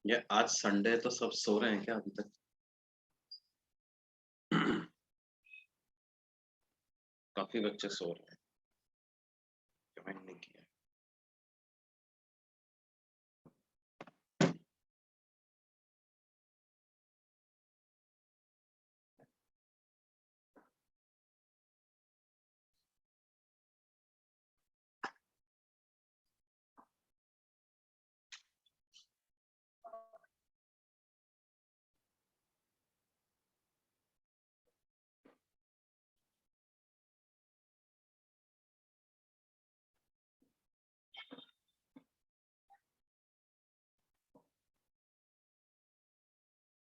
ये आज संडे तो सब सो रहे हैं क्या अभी तक? काफी बच्चे सो रहे हैं, ज्वाइन नहीं किया।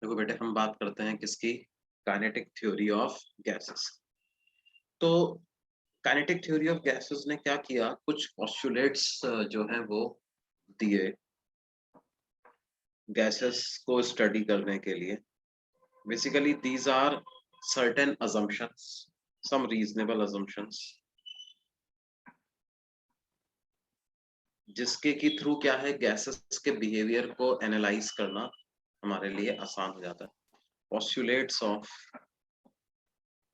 देखो बेटे, हम बात करते हैं किसकी? Kinetic theory of gases. तो काइनेटिक थ्योरी ऑफ गैसेस ने क्या किया, कुछ पोस्टुलेट्स जो हैं वो दिए गैसेस को स्टडी करने के लिए। Basically these are certain assumptions, some reasonable assumptions, जिसके की थ्रू क्या है, गैसेस के बिहेवियर को एनालाइज करना हमारे लिए आसान हो जाता है। Postulates of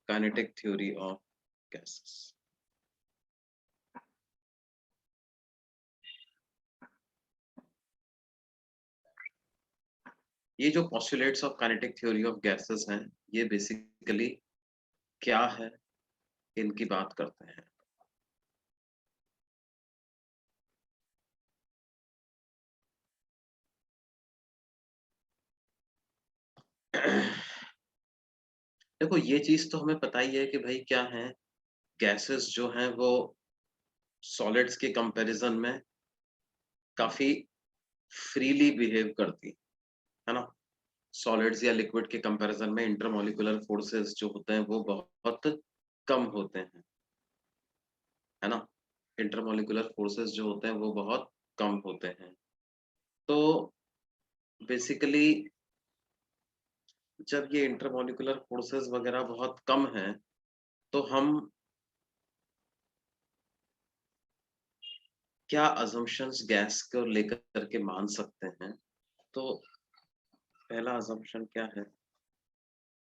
kinetic theory of gases. ये जो postulates of kinetic theory of gases हैं, ये बेसिकली क्या है, इनकी बात करते हैं। देखो, ये चीज तो हमें पता ही है कि भाई क्या है, गैसेस जो हैं वो सॉलिड्स के कंपैरिजन में काफी फ्रीली बिहेव करती है ना। सॉलिड्स या लिक्विड के कंपैरिजन में इंटरमॉलिक्यूलर फोर्सेस जो होते हैं वो बहुत कम होते हैं, है ना। इंटरमॉलिक्यूलर फोर्सेस जो होते हैं वो बहुत कम होते हैं। तो बेसिकली जब ये इंटरमॉलिक्यूलर फोर्सेस वगैरह बहुत कम हैं, तो हम क्या अजम्पशंस गैस को लेकर के मान सकते हैं? तो पहला अजम्पशन क्या है,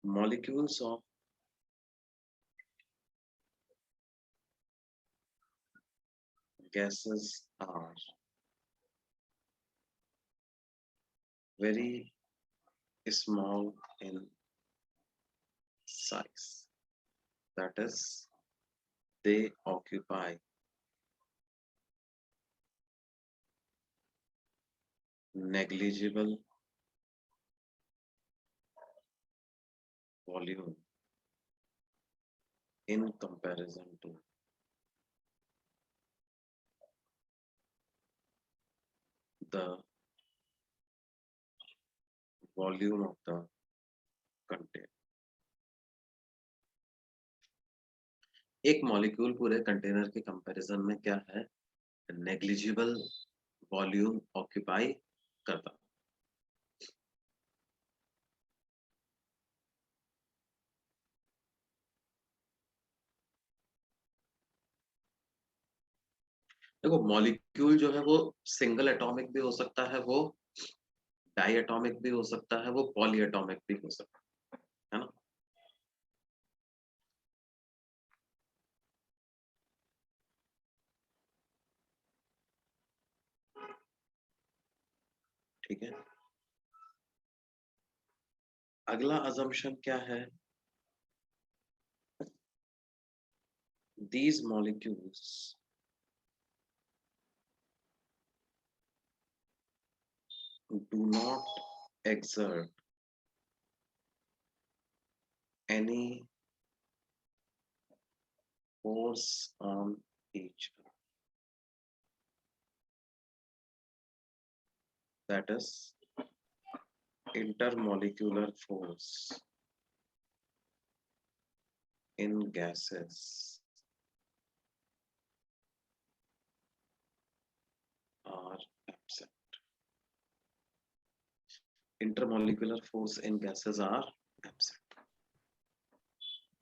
molecules of gases are very small in size. That is, they occupy negligible volume in comparison to the volume of the container. एक मॉलिक्यूल पूरे कंटेनर के कंपैरिजन में क्या है, नेग्लिजिबल वॉल्यूम ऑक्यूपाई करता। देखो, मॉलिक्यूल जो है वो सिंगल एटॉमिक भी हो सकता है, वो डाई एटॉमिक भी हो सकता है, वो पॉली एटॉमिक भी हो सकता है ना। ठीक है, अगला assumption क्या है? These molecules do not exert any force on each other. That is intermolecular force in gases are absent. Intermolecular force in gases are absent.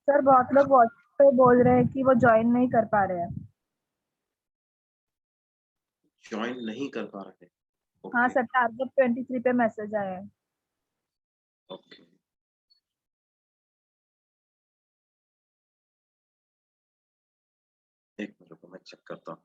Sir बहुत लोग व्हाट्सएप पे बोल रहे हैं कि वो ज्वाइन नहीं कर पा रहे हैं। ज्वाइन नहीं कर पा रहे। हाँ ओके सर, टारगेट 23 पे मैसेज आया है। ओके एक मिनट को मैं चेक करता हूँ।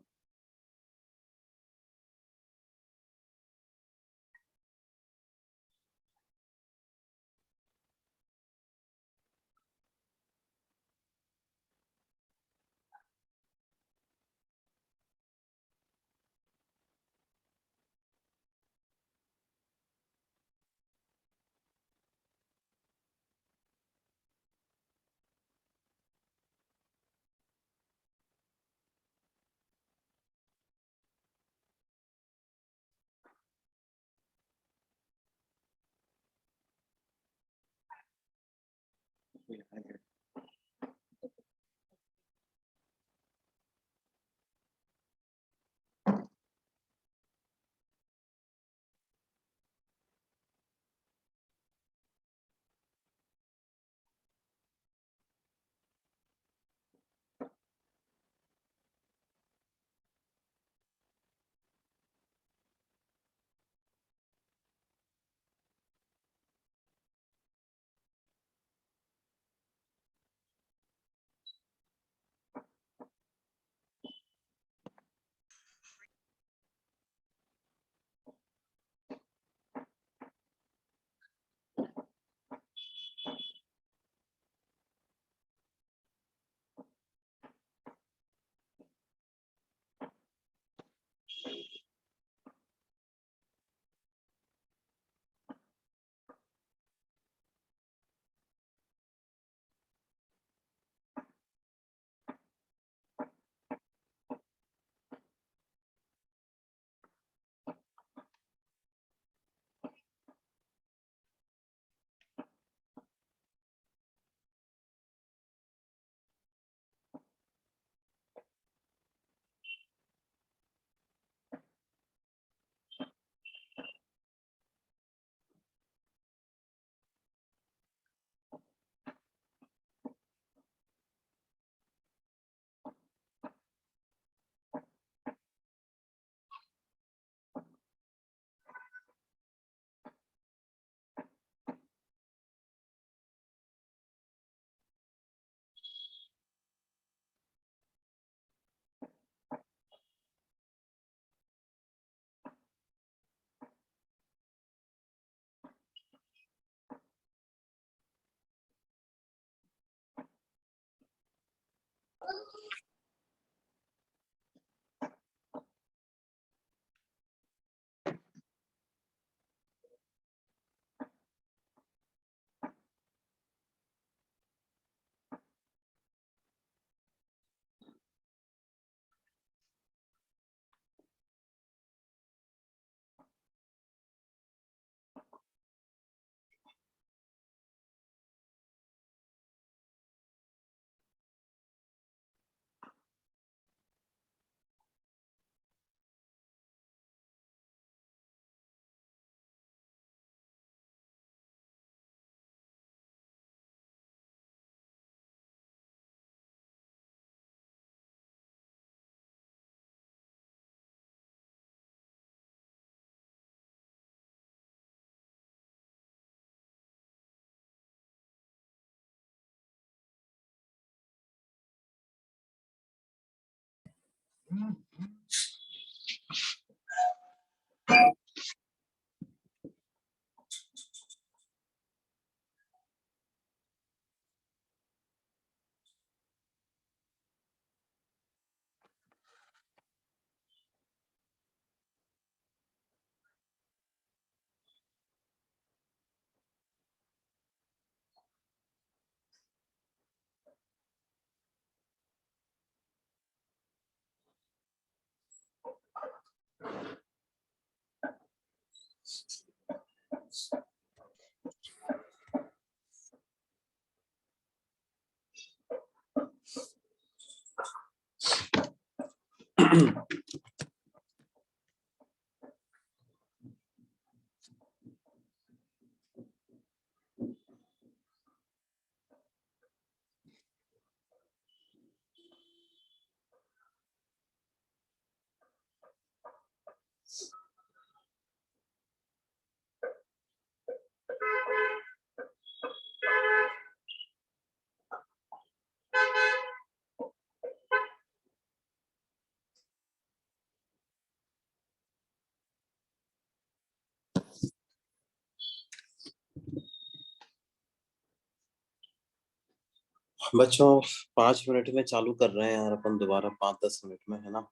बच्चों 5 मिनट में चालू कर रहे हैं यार अपन दोबारा, 5-10 मिनट में, है ना।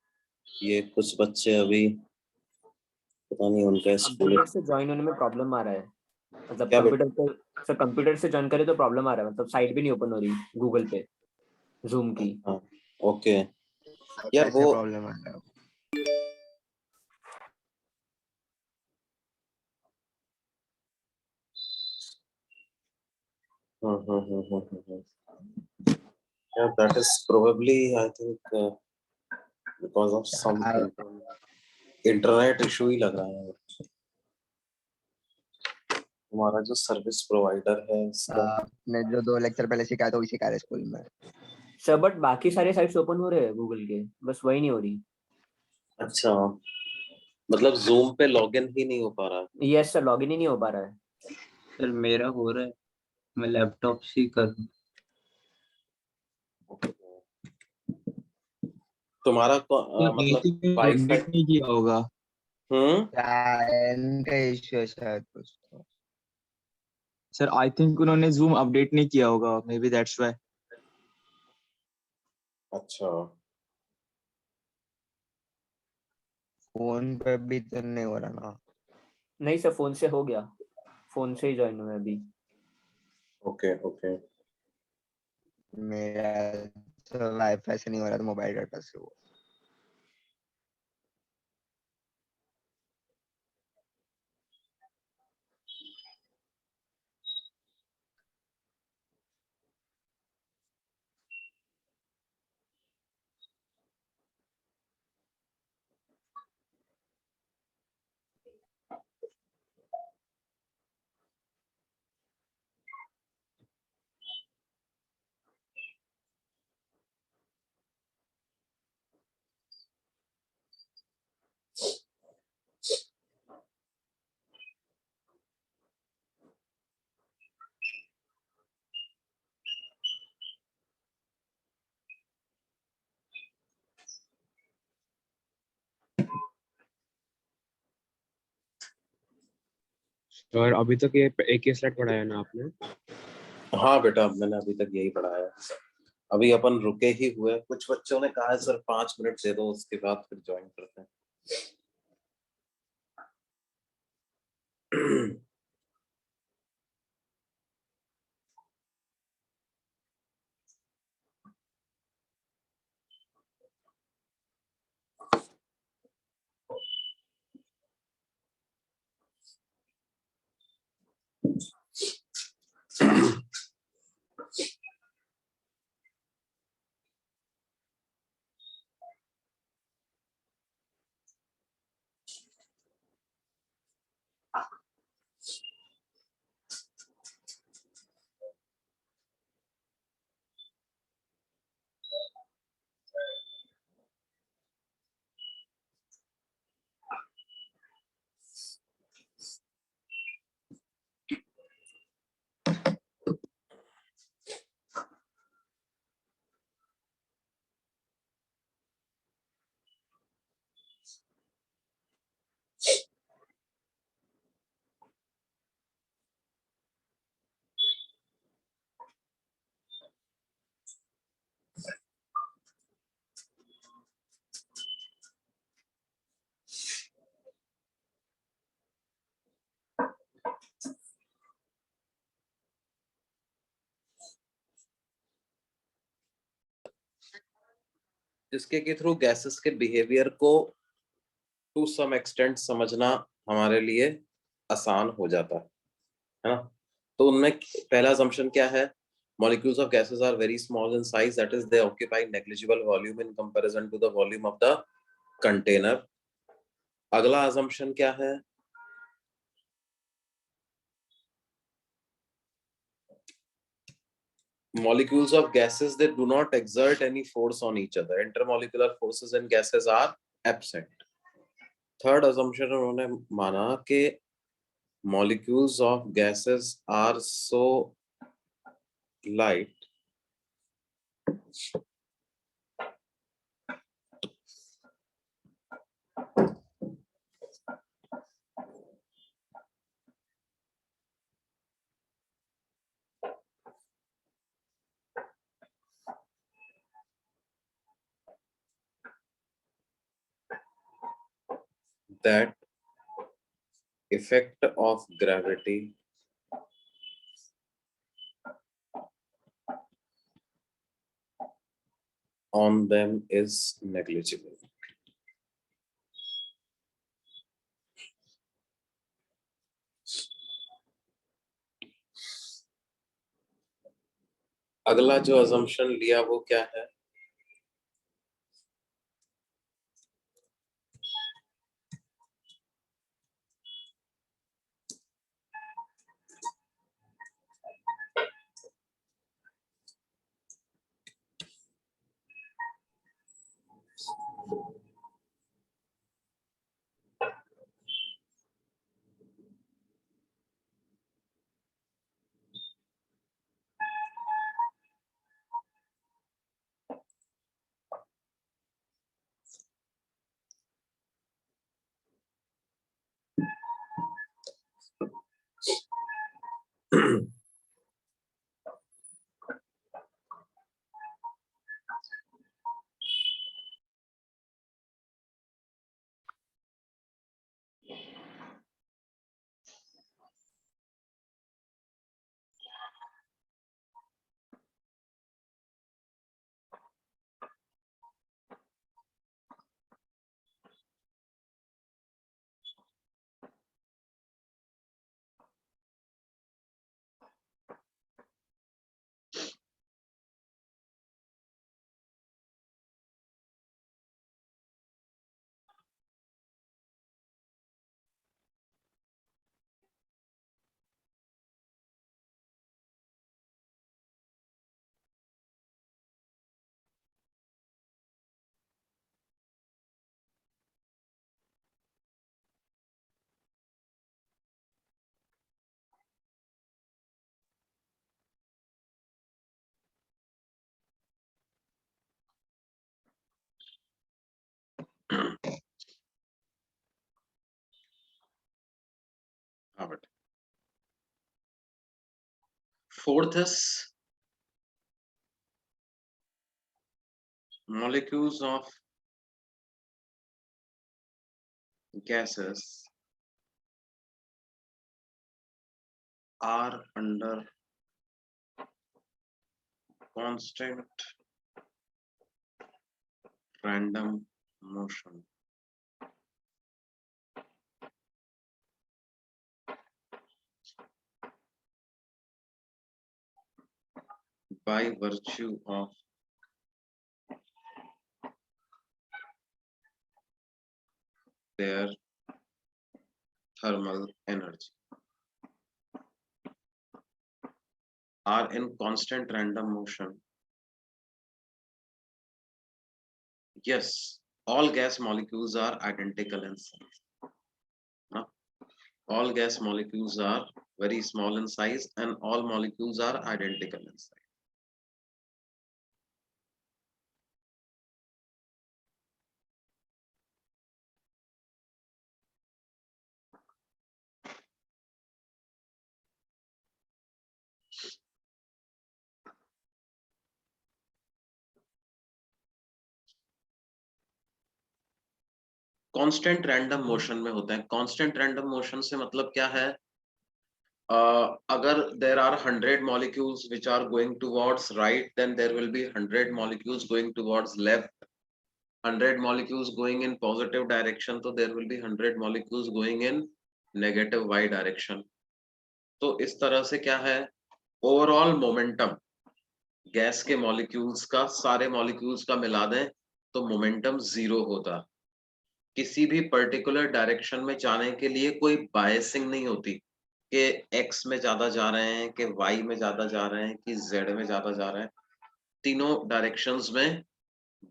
ये कुछ बच्चे अभी पता नहीं उनका स्कूल। कंप्यूटर से ज्वाइन होने में प्रॉब्लम आ रहा है, मतलब क्या कंप्यूटर से सर कंप्यूटर से ज्वाइन करे तो प्रॉब्लम आ रहा है, मतलब साइट भी नहीं ओपन हो रही गूगल पे जूम की। हाँ, ओके यार कैसे वो प्रॉब्लम आ रहा है? yeah, that is probably I think because of some आ- इंटरनेट इशू ही लग रहा है। हमारा जो सर्विस प्रोवाइडर है इसका। आपने जो 2 लेक्चर पहले सिखाया था वही सिखा रहे स्कूल में। सर बट बाकी सारे साइट्स ओपन हो रहे हैं गूगल के, बस वही नहीं हो रही। अच्छा, मतलब जूम पे लॉगिन ही नहीं हो पा रहा। यस सर, लॉगिन ही नहीं हो पा रहा है। सर मेरा हो रहा है, मैं लैपटॉप से ही कर। तुम्हारा आई मतलब थिंक वाईफाई। अपडेट नहीं किया होगा। इनका इश्यू है शायद कुछ तो। सर आई थिंक उन्होंने जूम अपडेट नहीं किया होगा, मे बी दैट्स व्हाई। अच्छा, फोन पे भी तो नहीं हो रहा ना। नहीं सर, फोन से हो गया, फोन से ही ज्वाइन हुआ अभी। Okay okay. मेरा तो वाईफाई से नहीं हो रहा, तो मोबाइल डाटा से हुआ। और अभी तक ये एक ही स्लाइड पढ़ाया ना आपने? हाँ बेटा, मैंने अभी तक यही पढ़ाया है। अभी अपन रुके ही हुए, कुछ बच्चों ने कहा है सर 5 मिनट दे दो, उसके बाद फिर ज्वाइन करते हैं। जिसके के थ्रू गैसेस के बिहेवियर को टू सम एक्सटेंट समझना हमारे लिए आसान हो जाता है ना। तो उनमें पहला assumption क्या है, molecules of gases are very small in size, that is they occupy negligible volume in comparison to the volume of the container. अगला assumption क्या है, molecules of gases they do not exert any force on each other, intermolecular forces in gases are absent. Third assumption उन्होंने माना कि molecules of gases are so light that effect of gravity on them is negligible. अगला जो assumption लिया वो क्या है, fourth is molecules of gases are under constant random motion by virtue of their thermal energy, are in constant random motion. Yes, all gas molecules are identical in size. Huh? All gas molecules are very small in size and all molecules are identical in size. Constant random motion में होता है। Constant random motion से मतलब क्या है, अगर there are 100 molecules which are going towards right, then there will be 100 molecules going towards left, 100 molecules going in positive direction, so there will be 100 molecules going in negative Y direction. तो इस तरह से क्या है, overall momentum gas के molecules का, सारे molecules का मिला दें तो मोमेंटम 0 होता। किसी भी पर्टिकुलर डायरेक्शन में जाने के लिए कोई बायसिंग नहीं होती कि एक्स में ज्यादा जा रहे हैं, कि वाई में ज्यादा जा रहे हैं, कि जेड में ज्यादा जा रहे हैं। तीनों डायरेक्शंस में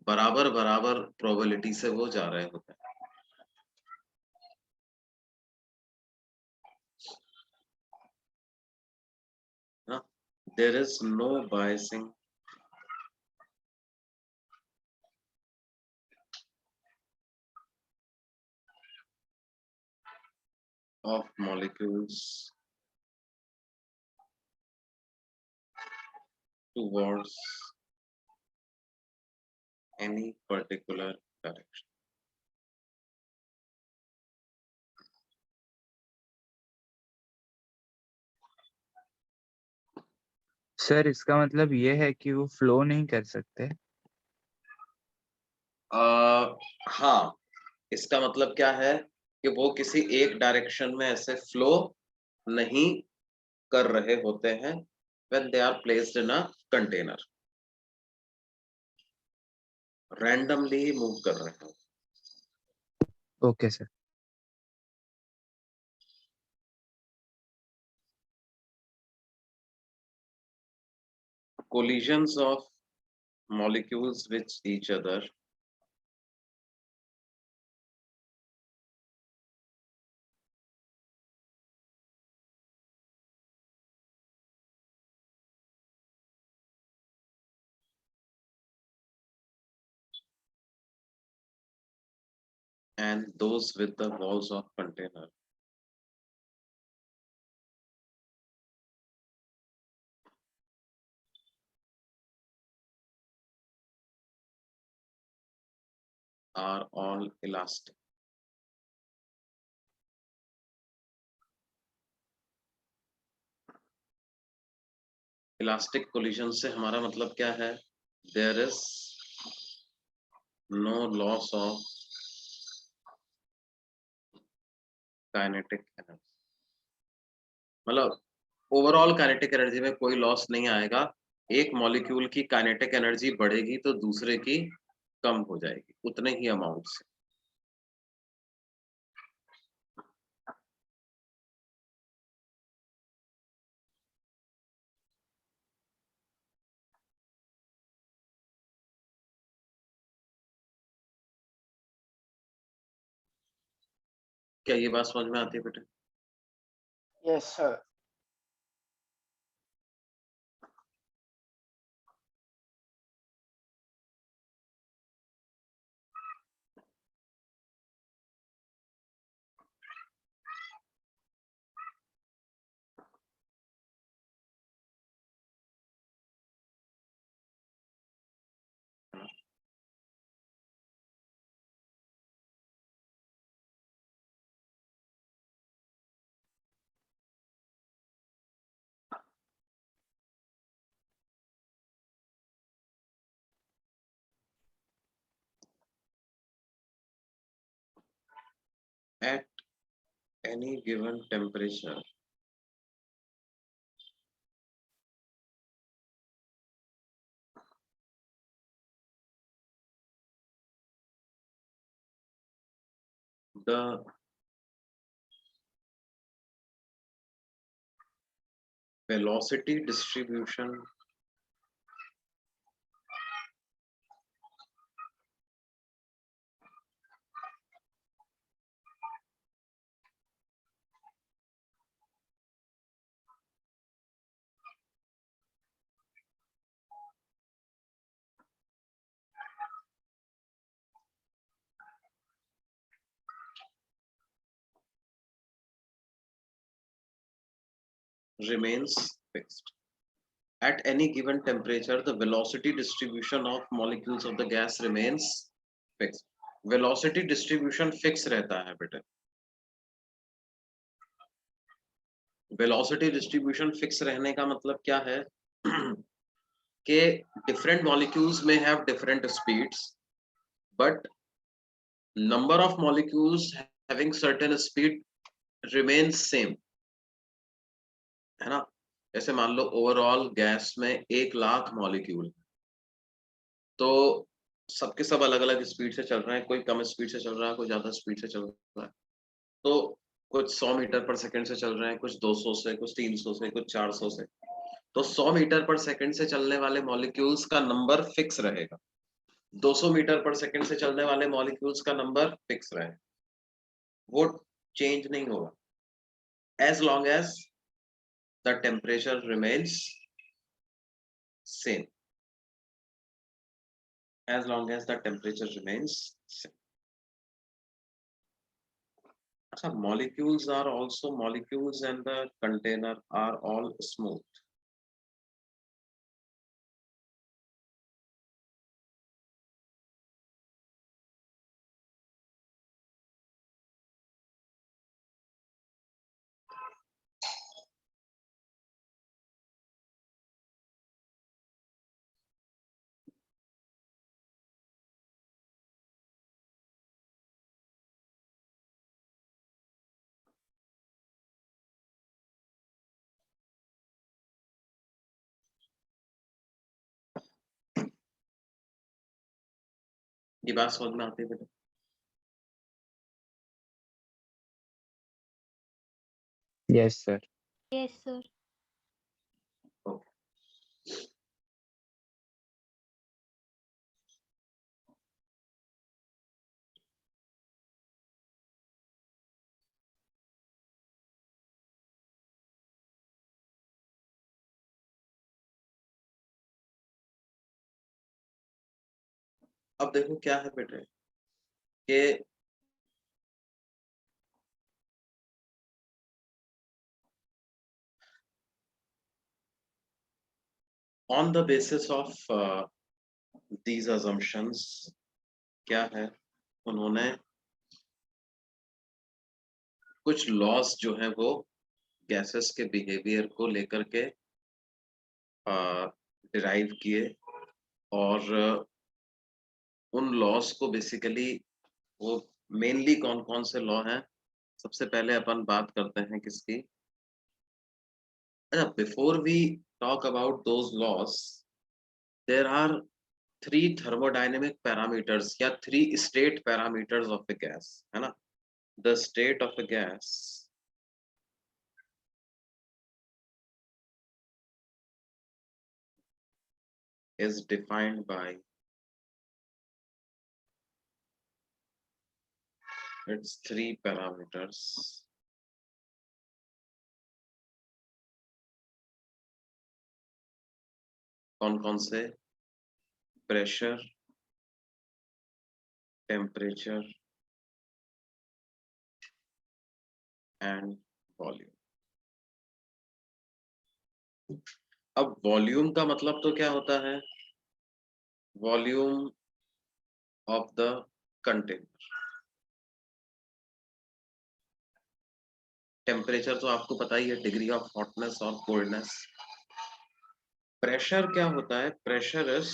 बराबर बराबर प्रोबेबिलिटी से वो जा रहे होते हैं। There is no biasing of molecules towards any particular direction. Sir इसका मतलब ये है कि वो फ्लो नहीं कर सकते। हाँ, इसका मतलब क्या है कि वो किसी एक डायरेक्शन में ऐसे फ्लो नहीं कर रहे होते हैं when they are placed in a container, randomly move कर रहे हैं। Okay sir. Collisions of molecules with each other and those with the walls of container are all elastic. Elastic collision से हमारा मतलब क्या है, there is no loss of kinetic energy, मतलब overall kinetic energy में कोई लॉस नहीं आएगा। एक मॉलिक्यूल की काइनेटिक एनर्जी बढ़ेगी तो दूसरे की कम हो जाएगी उतने ही अमाउंट से। क्या ये बात समझ में आती है बेटे? Yes, sir. At any given temperature, the velocity distribution remains fixed. At any given temperature, the velocity distribution of molecules of the gas remains fixed. Velocity distribution fix रहता है बेटे। Velocity distribution fix रहने का मतलब क्या है कि different molecules may have different speeds, but number of molecules having certain speed remains same, है ना। जैसे मान लो ओवरऑल गैस में 1,00,000 मॉलिक्यूल, तो सबके सब अलग अलग स्पीड से चल रहे हैं, कोई कम स्पीड से चल रहा है, कोई ज्यादा स्पीड से चल रहा है। तो कुछ 100 मीटर पर सेकंड से चल रहे हैं, कुछ 200 से, कुछ 300 से, कुछ 400 से। तो 100 मीटर पर सेकंड से चलने वाले मॉलिक्यूल्स का नंबर फिक्स रहेगा, 200 मीटर पर सेकंड से चलने वाले मॉलिक्यूल्स का नंबर फिक्स रहेगा, वो चेंज नहीं होगा, as long as the temperature remains same, as long as the temperature remains same. अच्छा, molecules are also molecules and the container are all smooth. ये बात समझ में आती है बेटा? Yes, sir. Yes, sir. Okay. अब देखो क्या है बेटे कि on the basis of these assumptions, क्या है, उन्होंने कुछ लॉस जो है वो गैसेस के बिहेवियर को लेकर के डिराइव किए, और उन लॉस को बेसिकली वो मेनली कौन कौन से लॉ हैं, सबसे पहले अपन बात करते हैं किसकी। अच्छा, before we talk about those loss, there are 3 thermodynamic parameters या 3 state parameters of a gas, है ना। The state of a gas is defined by its 3 parameters. कौन कौन से? Pressure, temperature and volume. अब वॉल्यूम का मतलब तो क्या होता है? Volume of the container. Temperature तो आपको पता ही है, डिग्री ऑफ हॉटनेस और कोल्डनेस। प्रेशर क्या होता है? Pressure is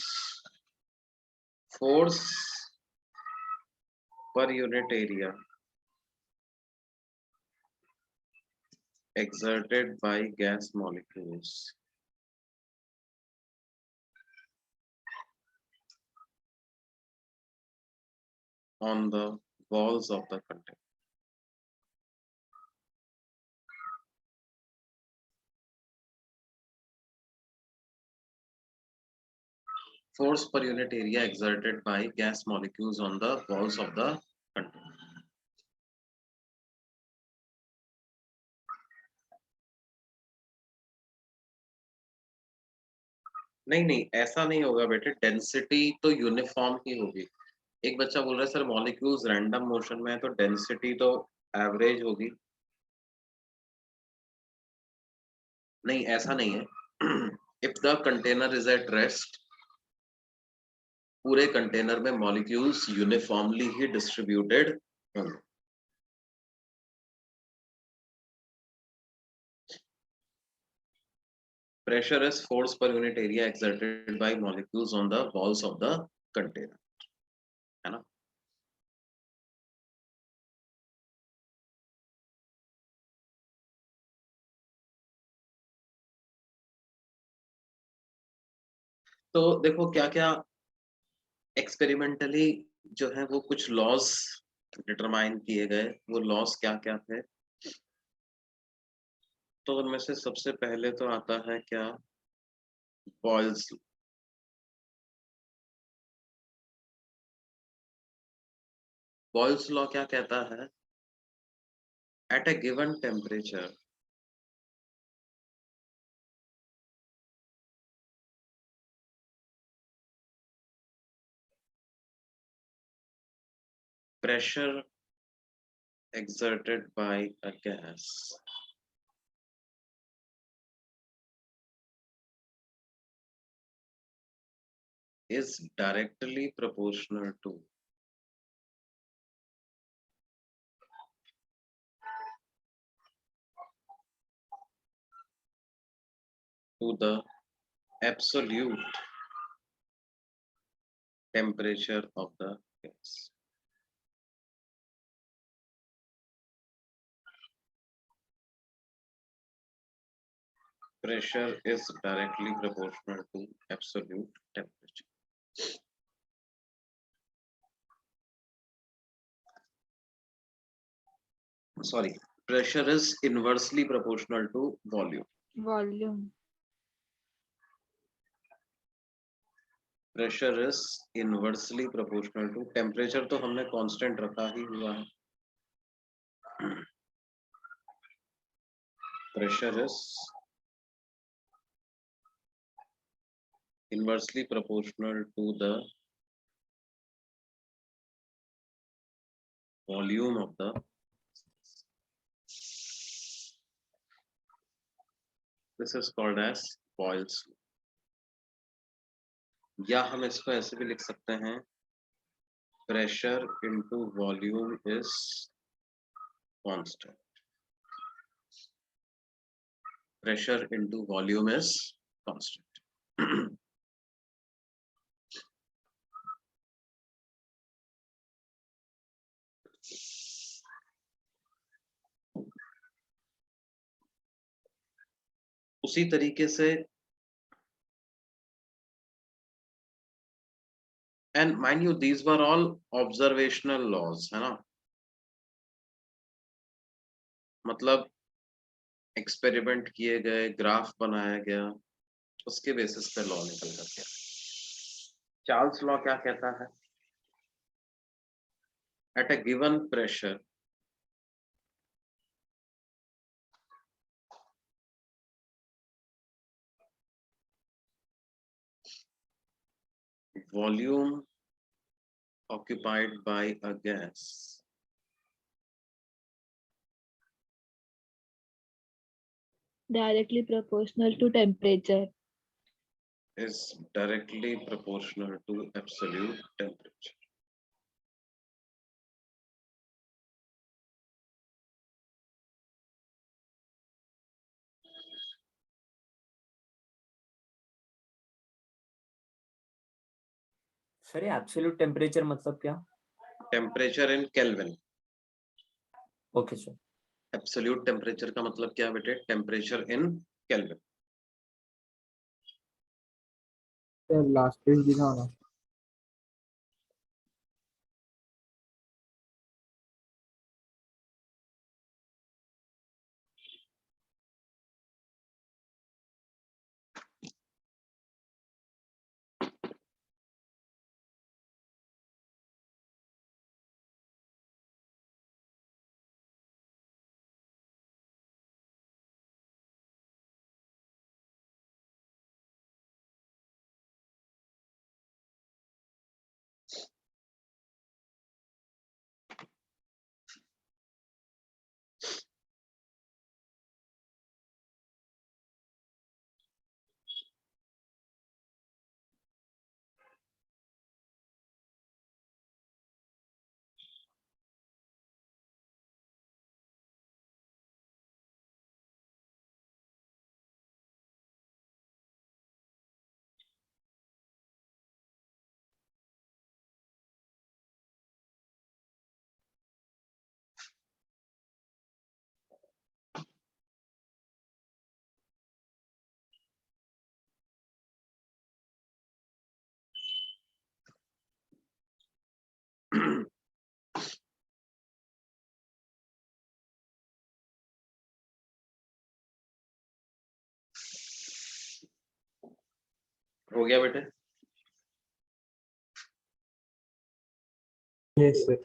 force per unit area exerted by gas molecules on the walls of the container. Force per unit area exerted by gas molecules on the walls of the container. नहीं, ऐसा नहीं होगा बेटे, density तो uniform ही होगी। एक बच्चा बोल रहा है सर मॉलिक्यूल्स रैंडम मोशन में है तो डेंसिटी तो एवरेज होगी। नहीं, ऐसा नहीं है। If the container is at rest, पूरे कंटेनर में मॉलिक्यूल्स यूनिफॉर्मली ही डिस्ट्रीब्यूटेड होंगे। Pressure is force per unit area exerted by molecules on the walls of the container, है ना। तो देखो क्या-क्या एक्सपेरिमेंटली जो है वो कुछ लॉज डिटरमाइन किए गए, वो लॉज क्या-क्या थे? तो उनमें से सबसे पहले तो आता है क्या, बॉयल्स बॉयल्स लॉ क्या कहता है? At a given temperature pressure exerted by a gas is directly proportional to the absolute temperature of the gas. Pressure is directly proportional to absolute temperature. Sorry, pressure is inversely proportional to volume. Volume. Pressure is inversely proportional to temperature, तो हमने constant रखा ही हुआ है. Pressure is inversely proportional to the volume of the. This is called as Boyle's law. या हम इसको ऐसे भी लिख सकते हैं, pressure into volume is constant. Pressure into volume is constant. उसी तरीके से, and mind you these were all observational laws, है ना, मतलब एक्सपेरिमेंट किए गए, ग्राफ बनाया गया, उसके बेसिस पे लॉ निकल कर गया. चार्ल्स लॉ क्या कहता है? At a given pressure volume occupied by a gas Directly proportional to temperature. is directly proportional to absolute temperature. Sir ये एब्सोल्यूट टेम्परेचर मतलब क्या? Temperature in kelvin. Okay sir. Absolute temperature का मतलब क्या बेटे? Temperature in kelvin. Sir last page दिखाओ ना. हो गया बेटे? Yes sir.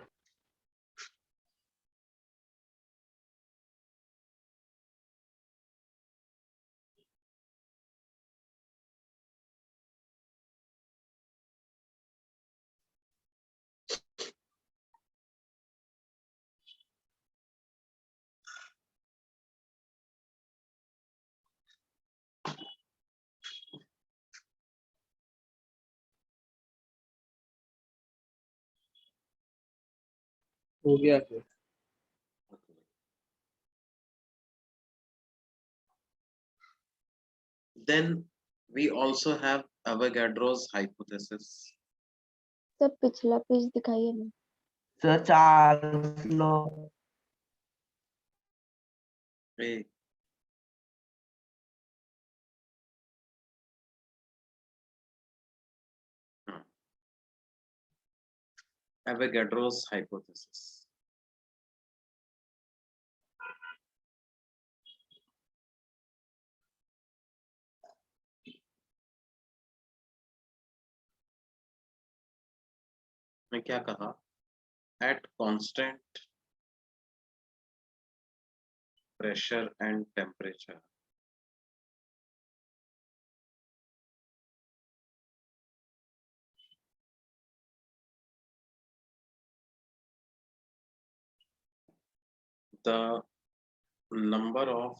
हो गया sir. Then we also have Avogadro's hypothesis. Sir पिछला पेज दिखाइए ना। Sir Charles law. Hey, Avogadro's hypothesis. मैं क्या कहा? At constant pressure and temperature, the number of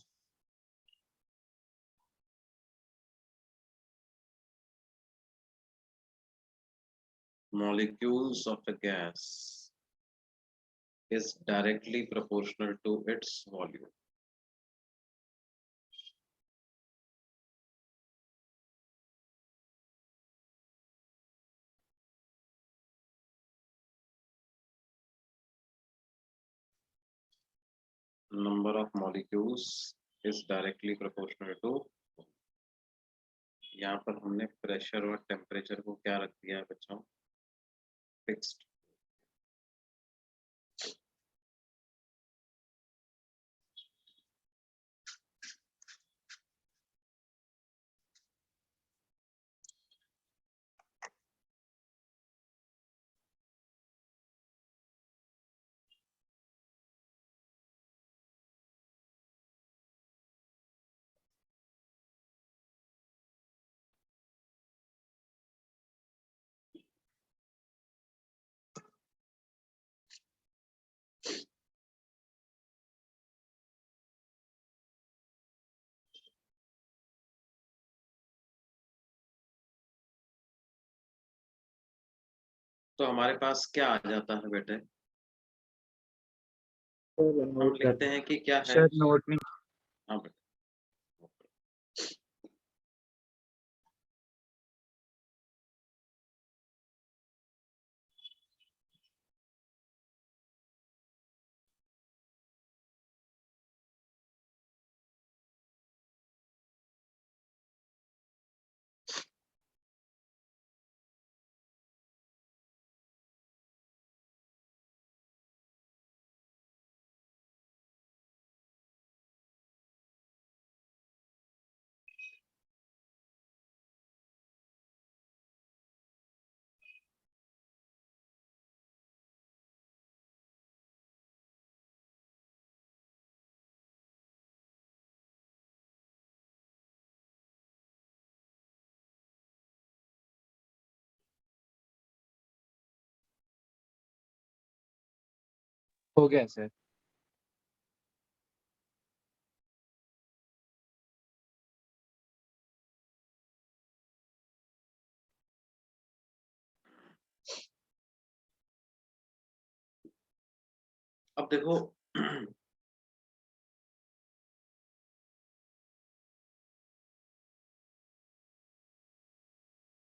molecules of a gas is directly proportional to its volume. Number of molecules is directly proportional to, यहाँ पर हमने pressure और temperature को क्या रख दिया है बच्चों? फिक्स्ड। तो हमारे पास क्या आ जाता है बेटे? हम लिखते हैं कि क्या है? सर नोट में। हाँ बेटे। हो गया सर। अब देखो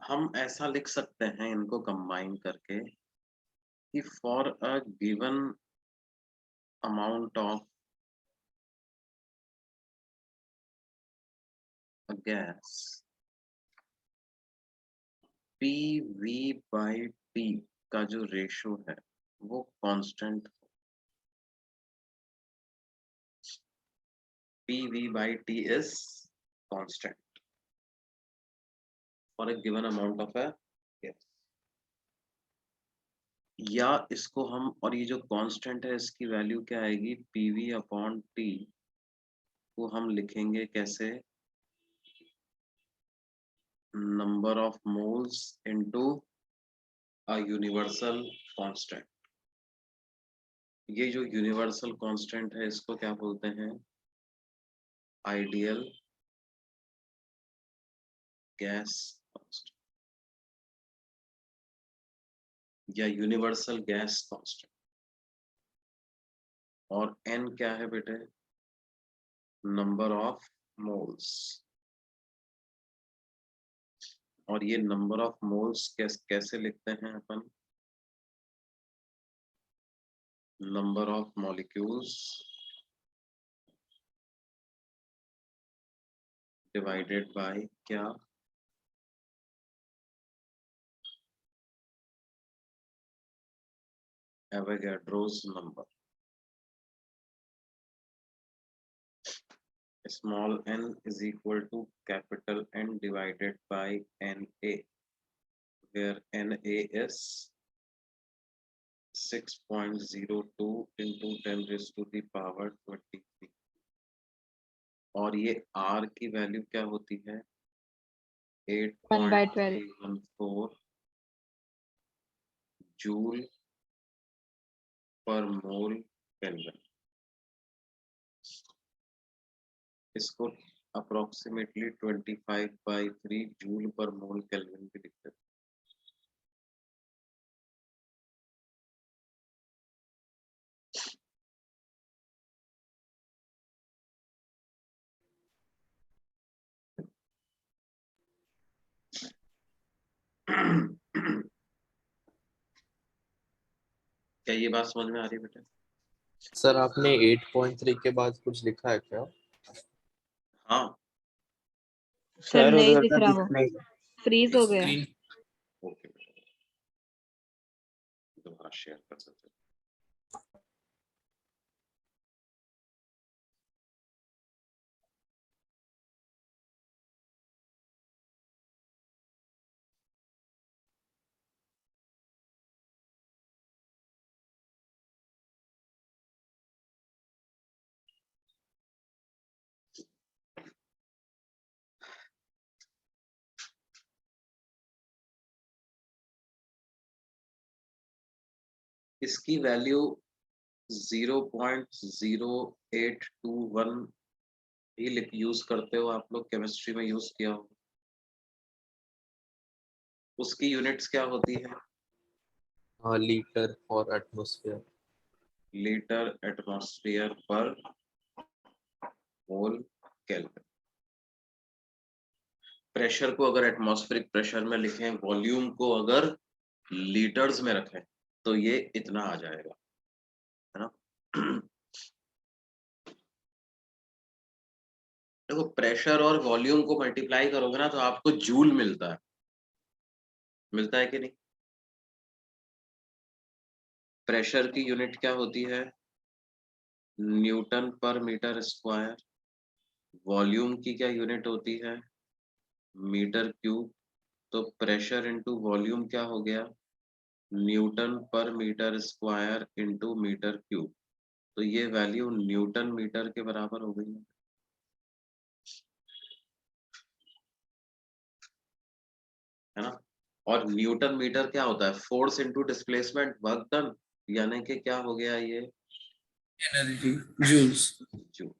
हम ऐसा लिख सकते हैं इनको कंबाइन करके कि for a given amount of a gas, PV/T का जो रेशो है वो constant, PV/T is constant. For a given amount of A gas. या इसको हम, और ये जो कांस्टेंट है इसकी वैल्यू क्या आएगी, पीवी अपॉन टी को हम लिखेंगे कैसे, number of moles into a universal constant. ये जो यूनिवर्सल कांस्टेंट है इसको क्या बोलते हैं, आइडियल गैस कांस्टेंट या यूनिवर्सल गैस कांस्टेंट। और n क्या है बेटे, नंबर ऑफ मोल्स। और ये नंबर ऑफ मोल्स कैसे लिखते हैं अपन, number of molecules divided by क्या, Avogadro's number. Small n is equal to capital N divided by Na, where Na is 6.02 into 10 raised to the power 23। और ये R की वैल्यू क्या होती है, 8.314 जूल पर मोल केल्विन। इसको अप्रोक्सीमेटली 25/3 जूल पर मोल केल्विन भी लिखते हैं। क्या ये बात समझ में आ रही है बेटा? सर आपने 8.3 के बाद कुछ लिखा है क्या? हाँ सर नहीं उधर दिख का रहा, दिख वो नहीं। फ्रीज हो गया। स्क्रीन ओके बेटा, दोबारा शेयर कर सकते हैं। इसकी वैल्यू 0.0821 ही यूज करते हो आप लोग, केमिस्ट्री में यूज किया हो। उसकी यूनिट्स क्या होती है, हाँ, litre for atmosphere. Litre atmosphere पर मोल केल्विन। प्रेशर को अगर एटमॉस्फेरिक प्रेशर में लिखें, वॉल्यूम को अगर लीटर्स में रखें, तो ये इतना आ जाएगा, है ना। देखो प्रेशर और वॉल्यूम को मल्टीप्लाई करोगे ना तो आपको जूल मिलता है कि नहीं। प्रेशर की यूनिट क्या होती है, Newton per metre square. Volume की क्या यूनिट होती है, मीटर क्यूब। तो प्रेशर इनटू वॉल्यूम क्या हो गया, newton per metre square into metre cube. तो ये वैल्यू न्यूटन मीटर के बराबर हो गई है ना। और न्यूटन मीटर क्या होता है, force into displacement, work done, यानी कि क्या हो गया ये, एनर्जी जूल्स। जूल।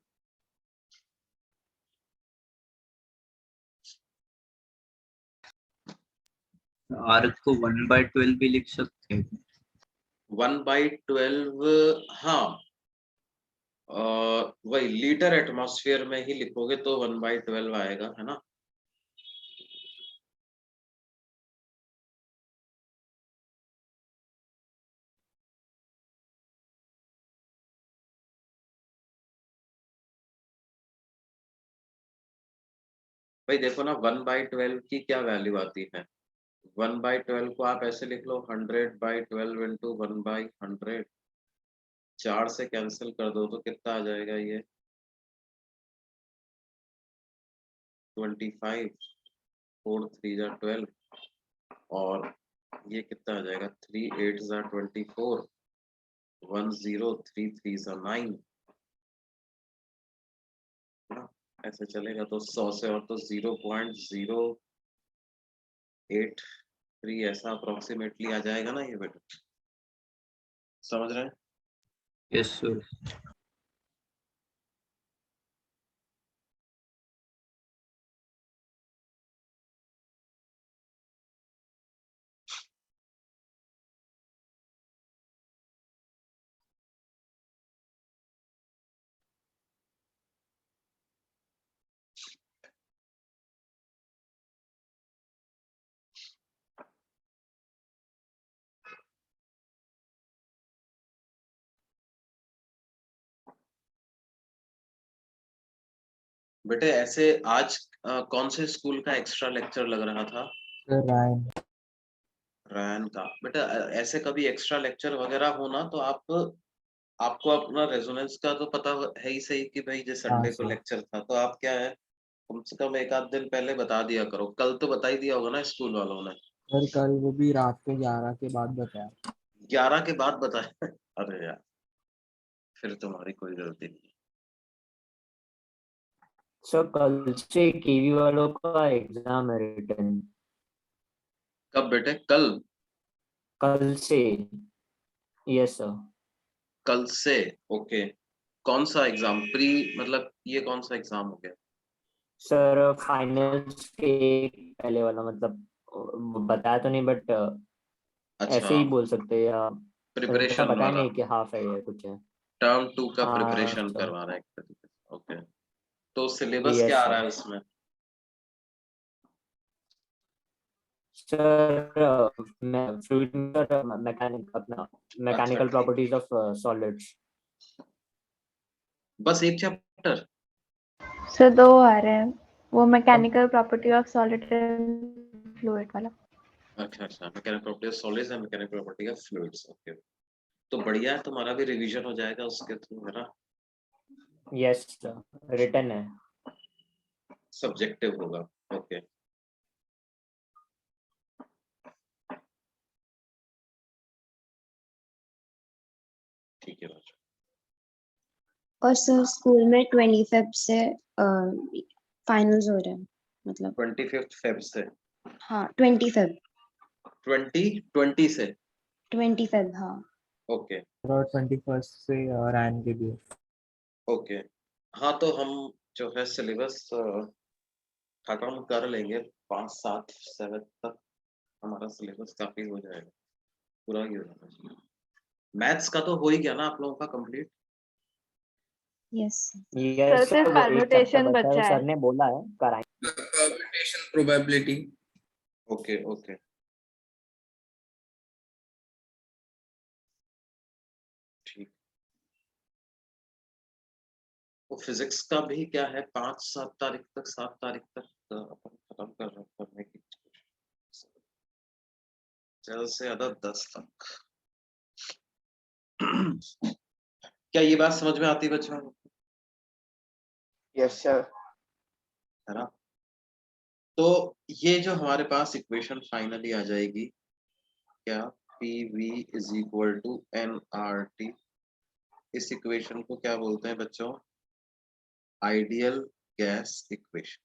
आर को 1/12 भी लिख सकते हैं। 1/12, हाँ वही लीटर एटमॉस्फेयर में ही लिखोगे तो 1/12 आएगा, है ना। भाई देखो ना, 1/12 की क्या वैल्यू आती है, 1/12 को आप ऐसे लिख लो, 100/12 इंटू 1/100। 4 से कैंसिल कर दो तो कितना आ जाएगा ये, 25। 4 3 जा 12 और ये कितना आ जाएगा 3 8 जा 24 1 0 3 3 जा 9 ना, ऐसे चलेगा तो 100 से और तो 0.083 ऐसा अप्रोक्सीमेटली आ जाएगा ना ये बेटा, समझ रहे हैं? Yes sir. बेटे ऐसे आज कौन से स्कूल का एक्स्ट्रा लेक्चर लग रहा था? रैन का। बेटा ऐसे कभी एक्स्ट्रा लेक्चर वगैरह होना तो आपको अपना रेजोनेंस का तो पता है ही सही कि भाई जो संडे को लेक्चर था, तो आप क्या है कम से कम एक आध दिन पहले बता दिया करो। कल तो बता ही दिया होगा ना स्कूल वालों ने? सर कल वो भी रात को 11 के बाद बताया। 11 के बाद बताया? अरे यार, फिर तुम्हारी कोई गलती नहीं। सर कल से केवी वालों का एग्जाम है रिटर्न। कब बेटे? कल? कल से। Yes sir. कल से? ओके। कौन सा एग्जाम? प्री मतलब ये कौन सा एग्जाम हो गया? सर फाइनल्स के पहले वाला, मतलब बताया तो नहीं बट ऐसे अच्छा, ही बोल सकते हैं, या ऐसा प्रिपरेशन बताया वाला, नहीं कि हाफ है या कुछ है। टर्म 2 का हाँ प्रिपरेशन सर। करवा रहे हैं एक तरीके से। ओके, तो सिलेबस क्या यस आ रहा सर। है उसमें? सर मैं फ्लूइड मैकेनिक अपना अच्छा मैकेनिकल ठीक, प्रॉपर्टीज ऑफ सॉलिड्स। बस एक चैप्टर? सर 2 आ रहे हैं, वो mechanical property of solid and fluid वाला। अच्छा अच्छा, mechanical property of solids and mechanical property of fluids. Okay, तो बढ़िया है, तुम्हारा भी रिवीजन हो जाएगा उसके थ्रू, है ना? यस सर, रिटर्न है। सब्जेक्टिव होगा। ओके, ठीक है बच्चों। और सर स्कूल में 20 फेब से फाइनल्स हो रहे हैं, मतलब 25 फेब से? हाँ 20 फेब 20 से? 20 फेब हाँ। ओके और 21 से रैन के भी। ओके, हाँ तो हम जो है सिलेबस खत्म कर लेंगे 5 7 7 तक, हमारा सिलेबस काफी हो जाएगा, पूरा ही हो जाना चाहिए। मैथ्स का तो हो ही गया ना आप लोगों का complete? Yes sir yes sir, सिर्फ वो एक चैप्टर परम्यूटेशन बचा है, बचा सर है। ने बोला है कराएंगे। Permutation probability. ओके ओके, ठीक। वो फिजिक्स का भी क्या है 5 7 तारीख तक, 7 तारीख तक अपन खत्म करने की ज्यादा से ज्यादा 10 तक। क्या ये बात समझ में आती है बच्चों? Yes, sir. है ना? तो ये जो हमारे पास इक्वेशन फाइनली आ जाएगी क्या, P V is equal to N R T. इस इक्वेशन को क्या बोलते हैं बच्चों? Ideal gas equation.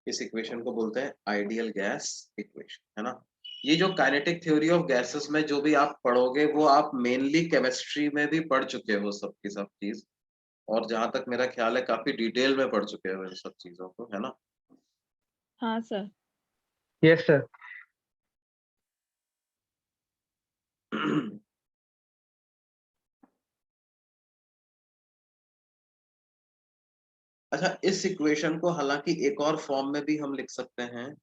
इस इक्वेशन को बोलते हैं आइडियल गैस इक्वेशन, है ना? ये जो काइनेटिक थ्योरी ऑफ गैसेस में जो भी आप पढ़ोगे वो आप मेनली केमिस्ट्री में भी पढ़ चुके हो सब की सब चीज, और जहां तक मेरा ख्याल है काफी डिटेल में पढ़ चुके हो इन सब चीजों को, है ना? हाँ सर। Yes sir. अच्छा, इस इक्वेशन को हालांकि एक और फॉर्म में भी हम लिख सकते हैं,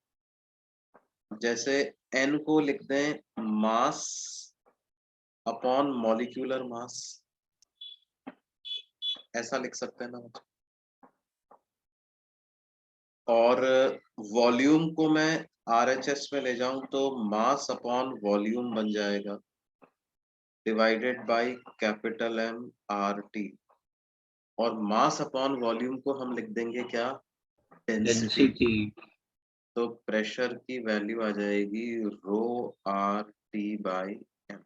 जैसे n को लिख दें मास अपॉन मॉलिक्यूलर मास, ऐसा लिख सकते हैं ना? और वॉल्यूम को मैं RHS में ले जाऊं तो मास अपॉन वॉल्यूम बन जाएगा। Divided by capital M RT, और मास अपॉन वॉल्यूम को हम लिख देंगे क्या, डेंसिटी। डेंसिटी। तो प्रेशर की वैल्यू आ जाएगी रो RT बाय M।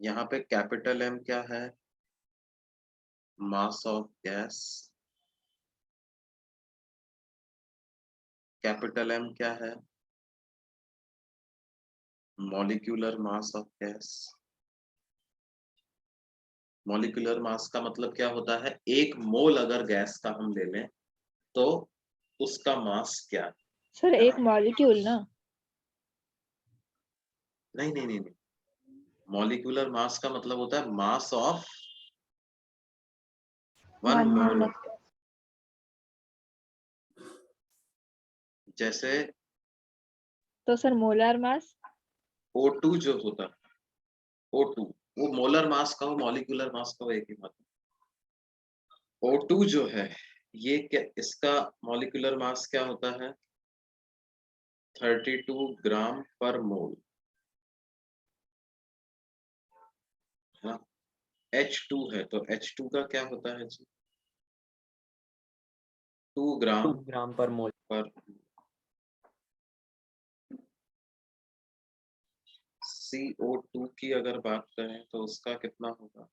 यहाँ पे कैपिटल M क्या है, mass of gas, capital M क्या है, molecular mass of gas. Molecular mass का मतलब क्या होता है, एक मोल अगर गैस का हम ले लें तो उसका मास क्या है। सर एक मॉलिक्यूल ना? नहीं नहीं नहीं नहीं, मॉलिक्यूलर मास का मतलब होता है mass of one one mole. Mole. जैसे तो सर मोलर मास? O2 जो होता है, O2 वो मोलर मास का हो मॉलिक्यूलर मास का हो एक ही बात है। O2 जो है ये क्या, इसका मॉलिक्यूलर मास क्या होता है, 32 ग्राम पर मोल, है ना। H2 है तो H2 का क्या होता है जी, 2 2 ग्राम ग्राम पर मोल। पर। CO2 की अगर बात करें तो उसका कितना होगा,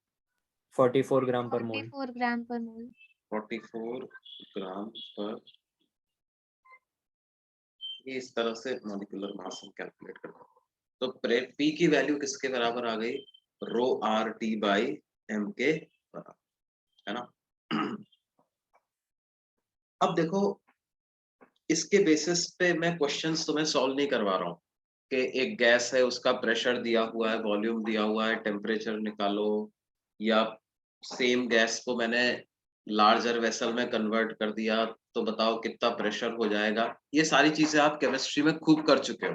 44 ग्राम पर मोल। 44 ग्राम पर मोल। 44 ग्राम पर। ये इस तरह से मॉलिक्यूलर मास हम कैलकुलेट करते हैं। तो P की वैल्यू किसके बराबर आ गई, रो RT बाई M के बराबर, है ना। अब देखो इसके बेसिस पे मैं क्वेश्चंस तुम्हें सॉल्व नहीं करवा रहा हूँ कि एक गैस है उसका प्रेशर दिया हुआ है, वॉल्यूम दिया हुआ है, टेम्परेचर निकालो, या सेम गैस को मैंने लार्जर वेसल में कन्वर्ट कर दिया तो बताओ कितना प्रेशर हो जाएगा। ये सारी चीजें आप केमिस्ट्री में खूब कर चुके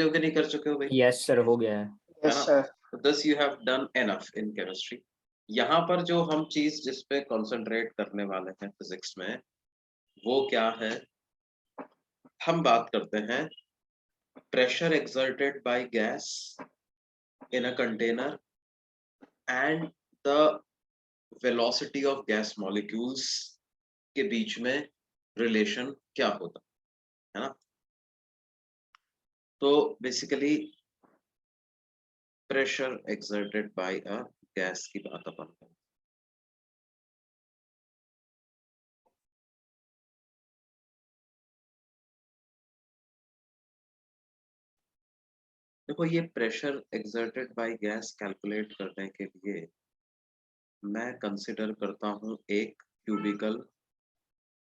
हो कि नहीं कर चुके हो भाई, यस सर, हो गया है। है Yes, ना। sir. तो this you have done enough in chemistry. यहाँ पर जो हम चीज जिस पे कंसंट्रेट करने वाले हैं फिजिक्स में वो क्या है, हम बात करते हैं pressure exerted by gas in a container and the velocity of gas molecules के बीच में रिलेशन क्या होता है ना। तो basically pressure exerted by a gas की बात अपन करें। देखो ये pressure exerted by gas calculate करने के लिए मैं कंसिडर करता हूं एक क्यूबिकल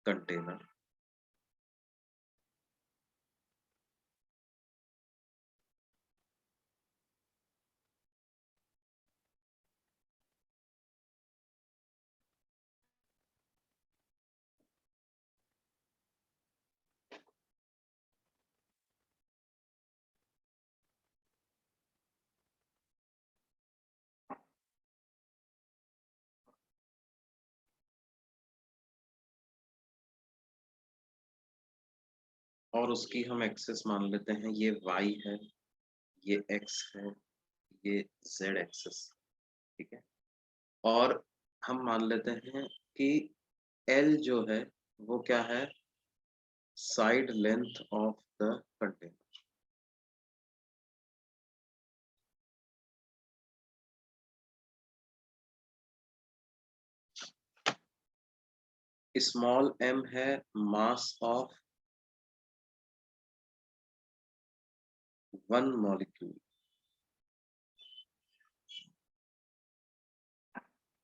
कंटेनर। और उसकी हम एक्सेस मान लेते हैं, ये y है, ये x है, ये z एक्सेस, ठीक है। और हम मान लेते हैं कि L जो है वो क्या है, side length of the container. Small m है mass of one molecule.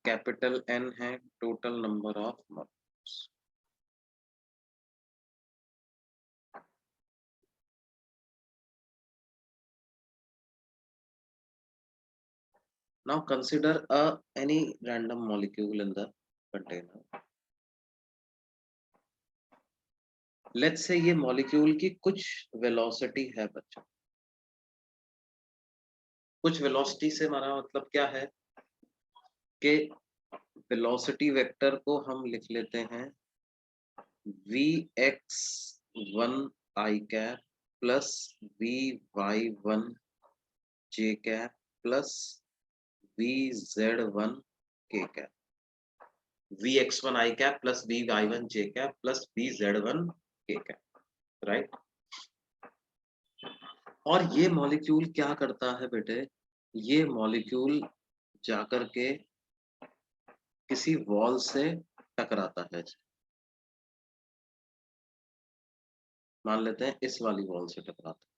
Capital N है total number of molecules. Now consider any random molecule in the container. Let's say ये मॉलिक्यूल की कुछ वेलोसिटी है बच्चों। कुछ वेलोसिटी से हमारा मतलब क्या है कि वेलोसिटी वेक्टर को हम लिख लेते हैं Vx1 i cap plus V Y one J cap plus V Z one K cap, V X one I cap plus V Y one J cap plus V Z one K cap, right. और ये molecule क्या करता है बेटे, ये molecule जाकर के किसी वॉल से टकराता है, मान लेते हैं इस वाली वॉल से टकराता है।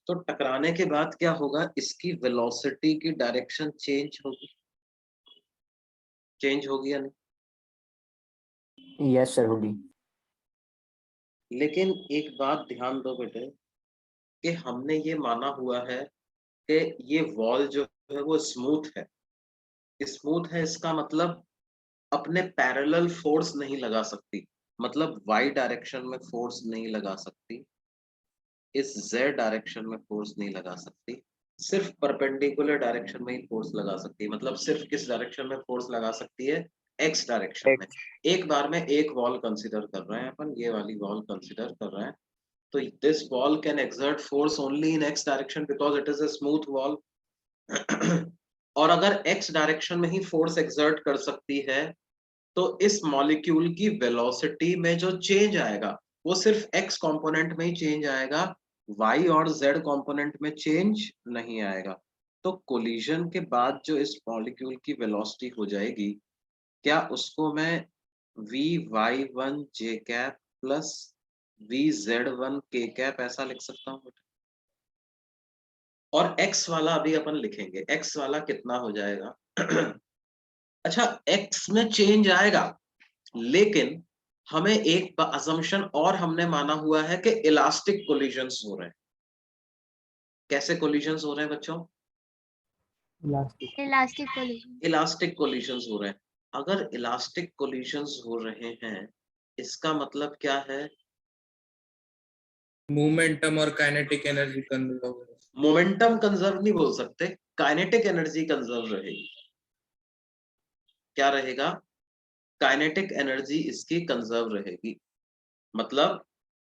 तो टकराने के बाद क्या होगा, इसकी वेलोसिटी की डायरेक्शन चेंज होगी, चेंज होगी या नहीं? यस सर होगी। लेकिन एक बात ध्यान दो बेटे कि हमने ये माना हुआ है कि ये वॉल जो है वो स्मूथ है। स्मूथ है इसका मतलब अपने पैरेलल फोर्स नहीं लगा सकती, मतलब वाई डायरेक्शन में फोर्स नहीं लगा सकती, इस जेड डायरेक्शन में फोर्स नहीं लगा सकती, सिर्फ परपेंडिकुलर डायरेक्शन में ही फोर्स लगा सकती है। मतलब सिर्फ किस डायरेक्शन में फोर्स लगा सकती है, एक्स डायरेक्शन में। एक बार में एक वॉल कंसीडर कर रहे हैं अपन, ये वाली वॉल कंसीडर कर रहे हैं, तो this wall can exert force only in x direction because it is a smooth wall. और अगर एक्स डायरेक्शन में ही फोर्स एक्सर्ट कर सकती है तो इस मॉलिक्यूल की वेलोसिटी में जो चेंज आएगा वो सिर्फ एक्स कंपोनेंट में ही चेंज आएगा, वाई और जेड कंपोनेंट में चेंज नहीं आएगा। तो कोलिजन के बाद जो इस मॉलिक्यूल की वेलोसिटी हो जाएगी, क्या उसको मैं V Y one J cap plus V Z one K cap ऐसा लिख सकता हूँ? और x वाला अभी अपन लिखेंगे, x वाला कितना हो जाएगा? अच्छा, x में चेंज आएगा, लेकिन हमें एक असम्पशन और हमने माना हुआ है कि इलास्टिक कोलिजन्स हो रहे हैं। कैसे कोलिजन्स हो रहे हैं बच्चों? Elastic collision. इलास्टिक कोलिजन्स हो रहे हैं। अगर इलास्टिक कोलिजन्स हो रहे हैं, इसका मतलब क्या है? मोमेंटम और काइनेटिक एनर्जी कंजर्व हो। मोमेंटम कंजर्व नहीं बोल सकते, काइनेटिक एनर्जी कंजर्व रहेगी। क्या रहेगा? काइनेटिक एनर्जी इसकी कंजर्व रहेगी। मतलब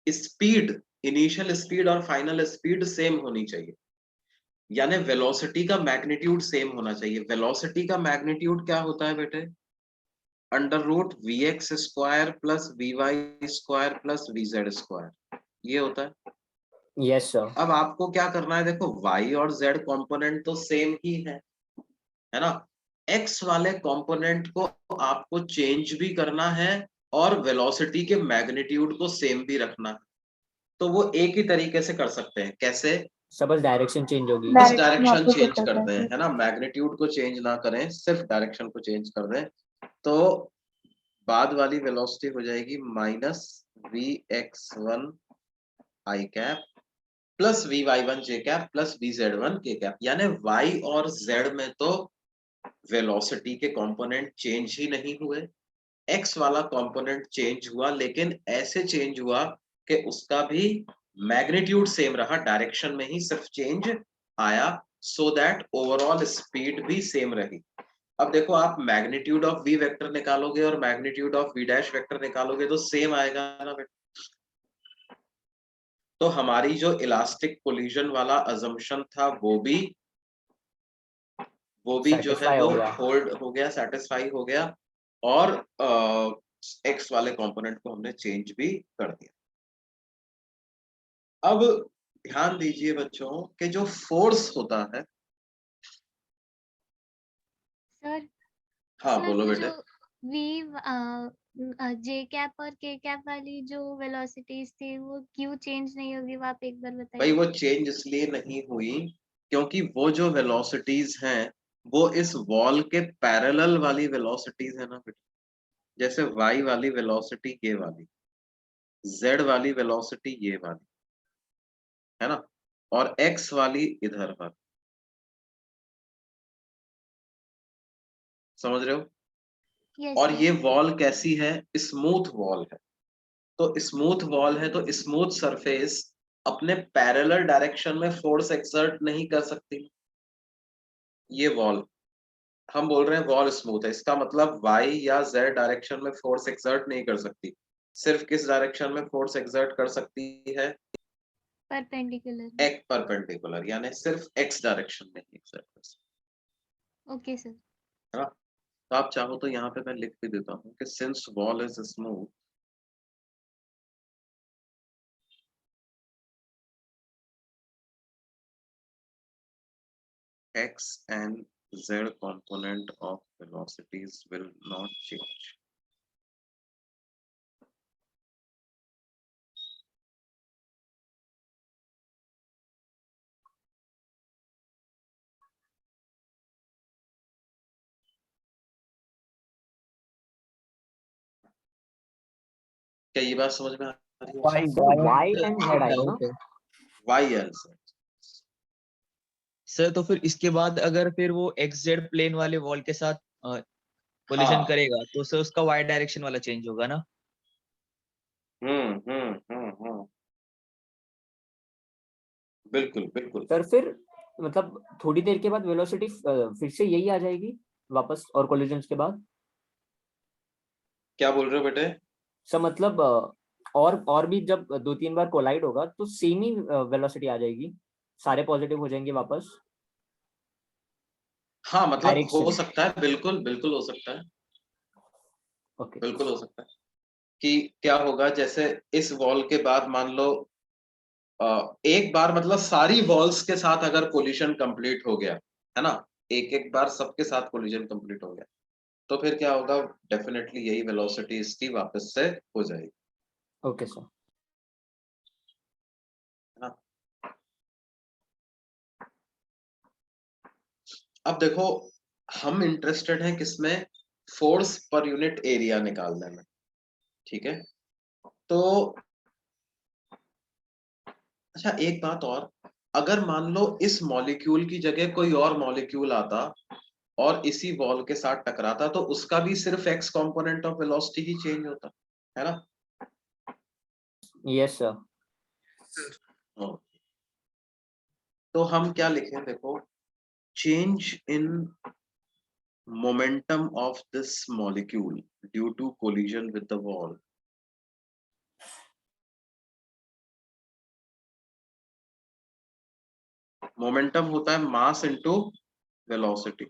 स्पीड, इनिशियल स्पीड और फाइनल स्पीड सेम होनी चाहिए, यानी वेलोसिटी का मैग्नीट्यूड सेम होना चाहिए। वेलोसिटी का मैग्नीट्यूड क्या होता है बेटे? Under root V X square plus V Y square plus V Z square, ये होता है। Yes sir. अब आपको क्या करना है, देखो y और z कंपोनेंट तो सेम ही है ना। x वाले कंपोनेंट को आपको चेंज भी करना है और वेलोसिटी के मैग्नीट्यूड को सेम भी रखना है। तो वो एक ही तरीके से कर सकते हैं। कैसे? सब बस डायरेक्शन चेंज होगी। बस डायरेक्शन चेंज कर दें, है ना, मैग्नीट्यूड को चेंज ना करें, सिर्फ डायरेक्शन को चेंज कर दें, तो बाद वाली वेलोसिटी हो जाएगी minus V X one I cap plus V Y one J cap plus V Z one K cap. यानी y और z में तो वेलोसिटी के कंपोनेंट चेंज ही नहीं हुए, x वाला कंपोनेंट चेंज हुआ, लेकिन ऐसे चेंज हुआ कि उसका भी मैग्नीट्यूड सेम रहा, डायरेक्शन में ही सिर्फ चेंज आया, सो दैट ओवरऑल स्पीड भी सेम रही। अब देखो, आप मैग्नीट्यूड ऑफ v वेक्टर निकालोगे और magnitude of v dash vector निकालोगे तो सेम आएगा ना बेटा। तो हमारी जो इलास्टिक कोलिजन वाला अजम्पशन था वो भी जो है वो होल्ड हो गया, सेटिस्फाई हो गया, और एक्स वाले कंपोनेंट को हमने चेंज भी कर दिया। अब ध्यान दीजिए बच्चों कि जो फोर्स होता है, सर हाँ सर, बोलो बेटे। जो वी जे कैप और के कैप वाली जो वेलोसिटीज थी वो क्यों चेंज नहीं होगी, वो आप एक बार बताइए। भाई वो चेंज इसलिए नहीं हुई क्योंकि वो जो वेलोसिटीज हैं वो इस वॉल के पैरेलल वाली वेलोसिटीज है ना बेटा। जैसे y वाली वेलोसिटी ये वाली, z वाली वेलोसिटी ये वाली, है ना, और x वाली इधर पर। समझ रहे हो? Yes, और sir. ये वॉल कैसी है? स्मूथ वॉल है। तो स्मूथ वॉल है तो स्मूथ सरफेस अपने पैरेलल डायरेक्शन में फोर्स एक्सर्ट नहीं कर सकती, ये वॉल। हम बोल रहे हैं वॉल स्मूथ है, इसका मतलब वाई या जेड डायरेक्शन में फोर्स एक्सर्ट नहीं कर सकती, सिर्फ किस डायरेक्शन में फोर्स एक्सर्ट कर सकती है? परपेंडिकुलर। एक परपेंडिकुलर, यानी सिर्फ एक्स डायरेक्शन में ही एक्सर्ट कर सकती ओके सर। है ना। तो आप चाहो तो यहाँ पे मैं लिख भी देता हूँ कि since wall is smooth, x and z component of velocities will not change. क्या ये बात समझ में आ रही है? सर y एंड z आएगा ना? डाउट है वाई एन सर, तो फिर इसके बाद अगर फिर वो XZ प्लेन वाले वॉल के साथ कोलिजन हाँ। करेगा तो सर उसका Y डायरेक्शन वाला चेंज होगा ना? बिल्कुल बिल्कुल। सर फिर मतलब थोड़ी देर के बाद वेलोसिटी फिर से यही आ जाएगी वापस और कोलिजन्स के बाद? क्या बोल रहे हो बेटे? सर मतलब और भी जब 2-3 बार कोलाइड होगा तो सेम ही वेलोसिटी आ जाएगी, सारे पॉजिटिव हो जाएंगे वापस? हाँ मतलब हो डायरेक्शन। सकता है, बिल्कुल बिल्कुल हो सकता है, ओके। बिल्कुल हो सकता है कि क्या होगा, जैसे इस वॉल के बाद मान लो एक बार मतलब सारी वॉल्स के साथ अगर कोलिशन कंप्लीट हो गया है ना, एक एक बार सबके साथ कोलिशन कंप्लीट हो गया, तो फिर क्या होगा, डेफिनेटली यही वेलोसिटी इसकी वापस से हो जाएगी, ओके सर। है ना। अब देखो, हम इंटरेस्टेड हैं किसमें? फोर्स पर यूनिट एरिया निकालने में, ठीक है। तो अच्छा एक बात और, अगर मान लो इस मॉलिक्यूल की जगह कोई और मॉलिक्यूल आता और इसी वॉल के साथ टकराता, तो उसका भी सिर्फ एक्स कंपोनेंट ऑफ वेलोसिटी ही चेंज होता है ना। Yes sir. हाँ। तो हम क्या लिखें, देखो, change in momentum of this molecule due to collision with the wall. Momentum होता है मास इनटू वेलोसिटी।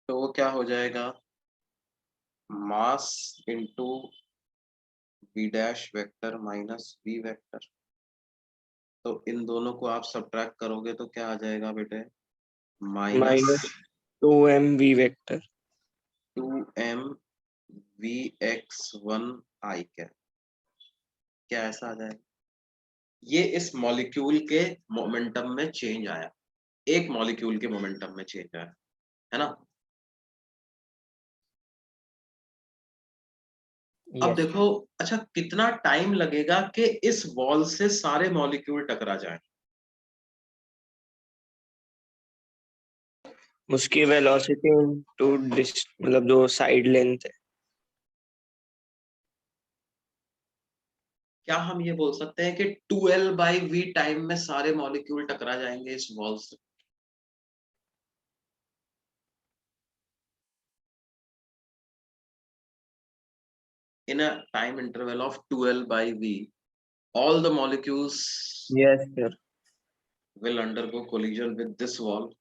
तो वो क्या हो जाएगा, mass into v dash vector minus v vector. तो इन दोनों को आप सब्ट्रैक्ट करोगे तो क्या आ जाएगा बेटे, minus 2mv vector. 2m vx1 i cap. क्या ऐसा आ जाएगा? ये इस मॉलिक्यूल के मोमेंटम में चेंज आया, एक मॉलिक्यूल के मोमेंटम में चेंज आया, है ना। अब यस। देखो, अच्छा कितना टाइम लगेगा कि इस वॉल से सारे मॉलिक्यूल टकरा जाएं? उसकी वेलोसिटी इनटू मतलब जो साइड लेंथ है। क्या हम ये बोल सकते हैं कि 2l/v टाइम में सारे मॉलिक्यूल टकरा जाएंगे इस वॉल से? In a time interval of 2l/v, all the molecules Yes, sir. will undergo collision with this wall.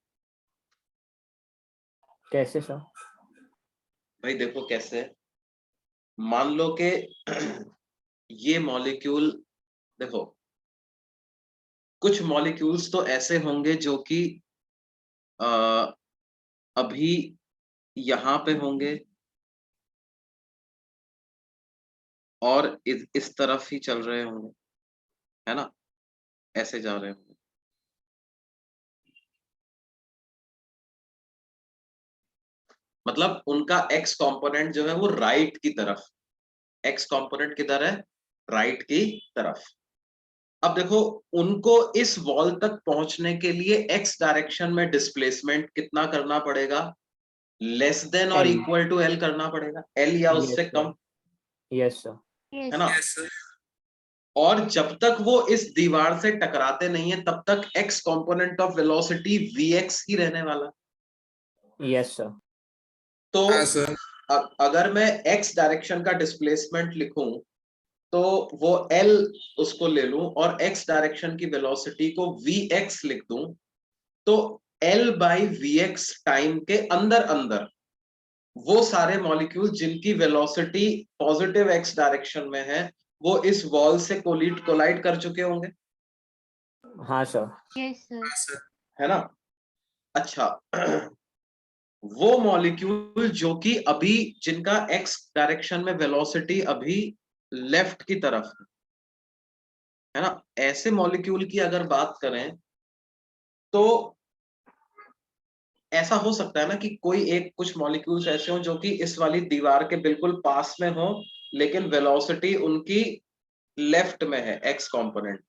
कैसे सर? भाई देखो कैसे, मान लो कि ये मॉलिक्यूल, देखो कुछ मॉलिक्यूल्स तो ऐसे होंगे जो कि अभी यहाँ पे होंगे और इस तरफ ही चल रहे होंगे, है ना, ऐसे जा रहे होंगे। मतलब उनका एक्स कंपोनेंट जो है वो राइट की तरफ, एक्स कंपोनेंट किधर है, राइट की तरफ, अब देखो, उनको इस वॉल तक पहुंचने के लिए एक्स डायरेक्शन में डिस्प्लेसमेंट कितना करना पड़ेगा? लेस देन और L. इक्वल टू एल करना पड़ेगा, एल या Yes, उससे sir. कम, Yes, sir. है Yes. ना? और जब तक वो इस दीवार से टकराते नहीं है तब तक x component of velocity vx ही रहने वाला। Yes, sir. तो अगर मैं एक्स डायरेक्शन का डिस्प्लेसमेंट लिखूं तो वो एल उसको ले लूं और एक्स डायरेक्शन की वेलोसिटी को vx लिख दूं, तो एल बाई vx टाइम के अंदर अंदर वो सारे मॉलिक्यूल जिनकी वेलोसिटी पॉजिटिव एक्स डायरेक्शन में है वो इस वॉल से कोलाइड कर चुके होंगे, हाँ सर। Yes, sir. है ना? अच्छा, वो मॉलिक्यूल जो कि अभी जिनका एक्स डायरेक्शन में वेलोसिटी अभी लेफ्ट की तरफ है ना, ऐसे मॉलिक्यूल की अगर बात करें तो ऐसा हो सकता है ना कि कोई एक कुछ मॉलिक्यूल्स ऐसे हो जो कि इस वाली दीवार के बिल्कुल पास में हो लेकिन वेलोसिटी उनकी लेफ्ट में है, एक्स कंपोनेंट,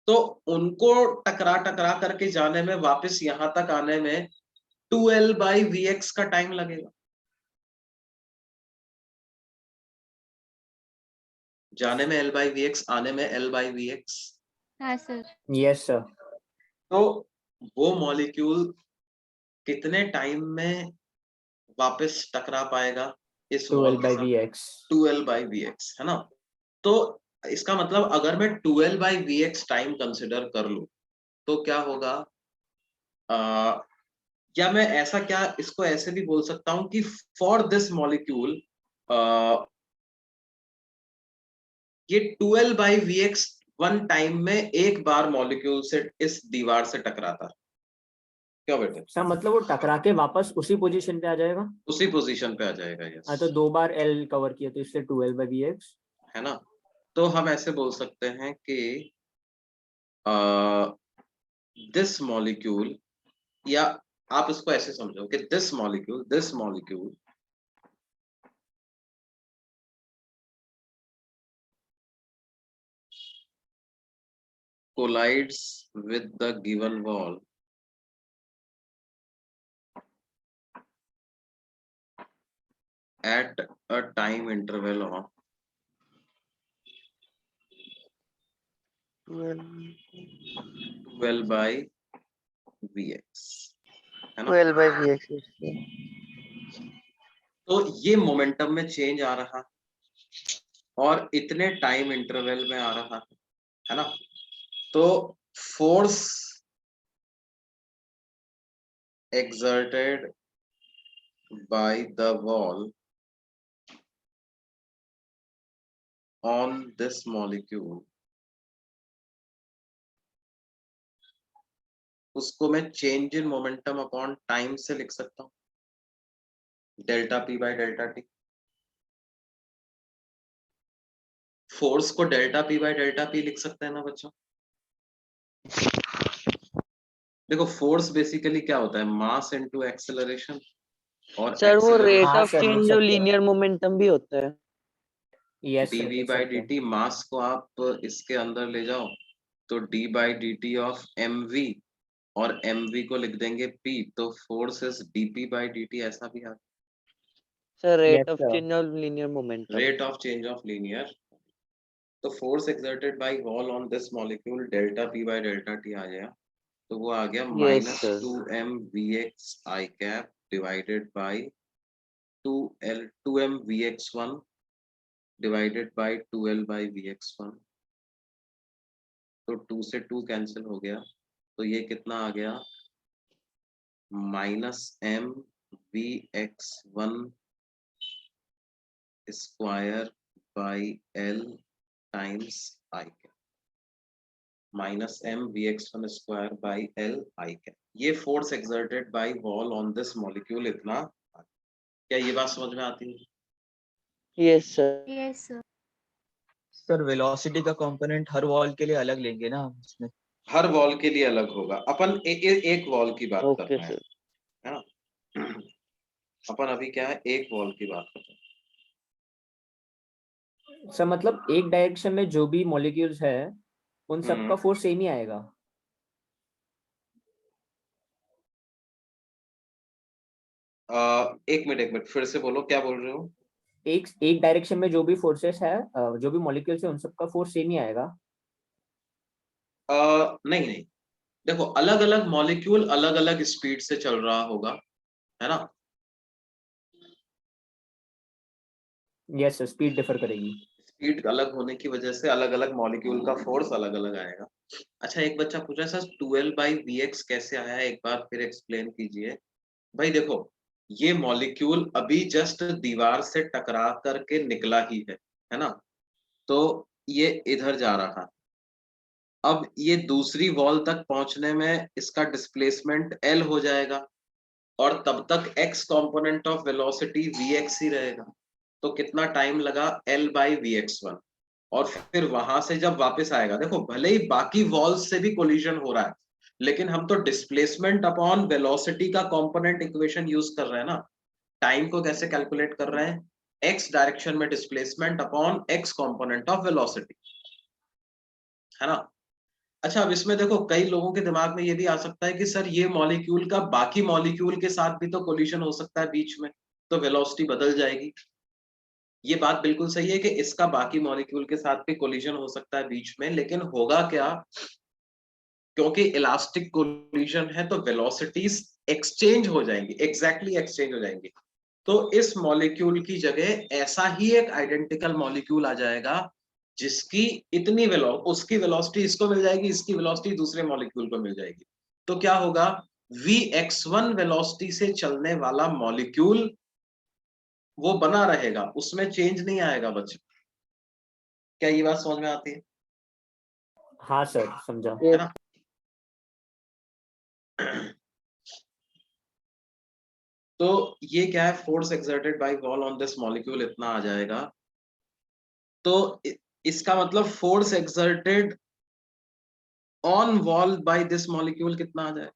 तो उनको टकरा टकरा करके जाने में वापस यहां तक आने में 2l बाई vx का टाइम लगेगा। जाने में l बाई vx, आने में l बाई vx। हाँ सर। Yes, sir. तो वो मॉलिक्यूल कितने टाइम में वापस टकरा पाएगा इस 2L वॉल by के साथ? Vx. 2l बाई vx, है ना? तो इसका मतलब अगर मैं 2l by vx time consider कर लूं तो क्या होगा? या मैं ऐसा क्या इसको ऐसे भी बोल सकता हूं कि फॉर दिस मॉलिक्यूल ये 2l by vx one time में एक बार मॉलिक्यूल से इस दीवार से टकराता है, क्या बेटे? सर मतलब वो टकरा के वापस उसी पोजीशन पे आ जाएगा? उसी पोजीशन पे आ जाएगा, हाँ तो यस, 2 बार L कवर किया तो इसलिए 2L by Vx। है ना? तो हम ऐसे बोल सकते हैं कि दिस मॉलिक्यूल, या आप इसको ऐसे समझो कि this molecule collides with the given wall at a time interval of 12 by vx, है ना? 12 by vx is तो ये मोमेंटम में चेंज आ रहा और इतने टाइम इंटरवल में आ रहा है ना? तो force exerted by the wall on this molecule, उसको मैं change in momentum upon time से लिख सकता हूँ, delta P by delta T. Force को delta P by delta P लिख सकते हैं ना बच्चों? देखो, फोर्स बेसिकली क्या होता है? मास इनटू एक्सेलरेशन, और सर वो रेट हाँ ऑफ सर, लिख चेंज सकते ऑफ हैं। लीनियर मोमेंटम भी होता है। Yes sir, dv लिख बाई सकते हैं। dt, मास को आप इसके अंदर ले जाओ तो d by dt of mv, और mv को लिख देंगे p, तो force is dp by dt, ऐसा भी है, sir rate Yes of sir. Change of linear momentum. Rate of change of linear. तो force exerted by wall on this molecule delta p by delta t आ गया, तो वो आ गया Yes, minus sir. 2m vx i cap divided by 2m vx1 divided by 2l by vx1, तो 2 से 2 cancel हो गया, तो ये कितना आ गया? Minus m vx1 square by l times i cap, minus m vx1 square by l i cap. ये force exerted by wall on this molecule इतना। क्या ये बात समझ में आती है? Yes, sir. Yes, sir. Sir velocity का कंपोनेंट हर वॉल के लिए अलग लेंगे ना हम इसमें? हर वॉल के लिए अलग होगा, अपन एक वॉल की बात कर Okay, रहे हैं, sir. है ना? अपन अभी क्या है, एक वॉल की बात कर रहे हैं। सर मतलब एक डायरेक्शन में जो भी मॉलिक्यूल्स है उन सबका फोर्स सेम ही आएगा। एक मिनट फिर से बोलो, क्या बोल रहे हो? एक डायरेक्शन में जो भी फोर्सेस है, जो भी मॉलिक्यूल्स है, उन सबका फोर्स सेम ही आएगा। नहीं, देखो अलग अलग मॉलिक्यूल अलग अलग स्पीड से चल रहा होगा, है ना? यस, स्पीड डिफर करेगी। स्पीड अलग होने की वजह से अलग अलग मॉलिक्यूल का फोर्स अलग अलग आएगा। अच्छा, एक बच्चा पूछ रहा है सर 12/vx कैसे आया है, एक बार फिर एक्सप्लेन कीजिए। भाई देखो, ये मॉलिक्यूल अभी जस्ट दीवार से टकरा करके निकला ही है ना? तो ये इधर जा रहा है। अब ये दूसरी वॉल तक पहुंचने में इसका डिस्प्लेसमेंट L हो जाएगा, और तब तक x component of velocity vx ही रहेगा। तो कितना टाइम लगा? L/vx1। और फिर वहां से जब वापस आएगा, देखो भले ही बाकी वॉल्स से भी कोलिजन हो रहा है, लेकिन हम तो डिस्प्लेसमेंट अपॉन वेलोसिटी का कंपोनेंट इक्वेशन यूज कर रहे हैं ना। टाइम को कैसे कैलकुलेट कर रहे हैं? x डायरेक्शन में displacement upon x component of velocity, है ना? अच्छा, अब इसमें देखो कई लोगों के दिमाग में ये भी आ सकता है कि सर ये मॉलिक्यूल का बाकी मॉलिक्यूल के साथ भी तो कोलिजन हो सकता है बीच में, तो वेलोसिटी बदल जाएगी। ये बात बिल्कुल सही है कि इसका बाकी मॉलिक्यूल के साथ भी कोलिजन हो सकता है बीच में, लेकिन होगा क्या? क्योंकि इलास्टिक कोलिजन है तो वेलोसिटीज एक्सचेंज हो जाएंगी, एग्जैक्टली एक्सचेंज हो जाएंगी। तो इस मॉलिक्यूल की जगह ऐसा ही एक आइडेंटिकल मॉलिक्यूल आ जाएगा जिसकी इतनी उसकी वेलोसिटी इसको मिल जाएगी, इसकी वेलोसिटी दूसरे मॉलिक्यूल को मिल जाएगी। तो क्या होगा? vx1 वेलोसिटी से चलने वाला मॉलिक्यूल वो बना रहेगा, उसमें चेंज नहीं आएगा बच्चे। क्या ये बात समझ में आती है? हाँ सर, समझा। है ना? तो ये क्या है? Force exerted by wall on this molecule इतना आ जाएगा। तो इसका मतलब force exerted on wall by this molecule कितना आ जाएगा?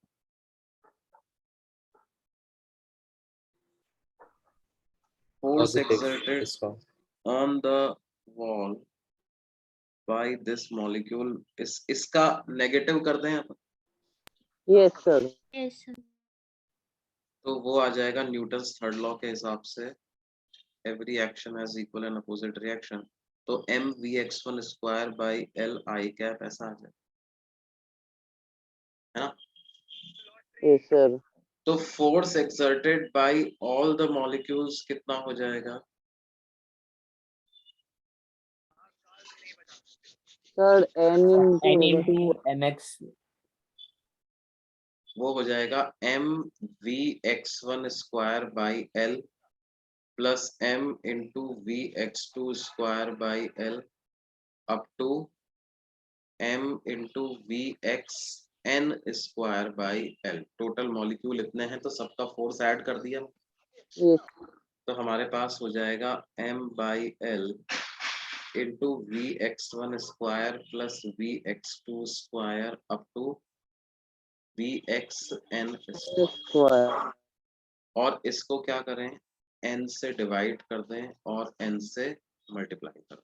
Force exerted on the wall by this molecule, इसका नेगेटिव कर दें अपन? Yes sir. Yes sir. तो वो आ जाएगा न्यूटन्स थर्ड लॉ के हिसाब से, every action has equal and opposite reaction. तो mvx1 square by l I cap ऐसा आ जाएगा, है ना? Yes sir. तो force exerted by all the molecules कितना हो जाएगा? Sir n into mx। वो हो जाएगा mvx1 square by l plus m into vx2 square by l up to m into vxn square by l। Total molecule इतने हैं तो सबका फोर्स ऐड कर दिया, यस। तो हमारे पास हो जाएगा m/l into vx1 square plus vx2 square up to vxn square. Square. और इसको क्या करें? n से डिवाइड कर दें और n से मल्टीप्लाई कर दें,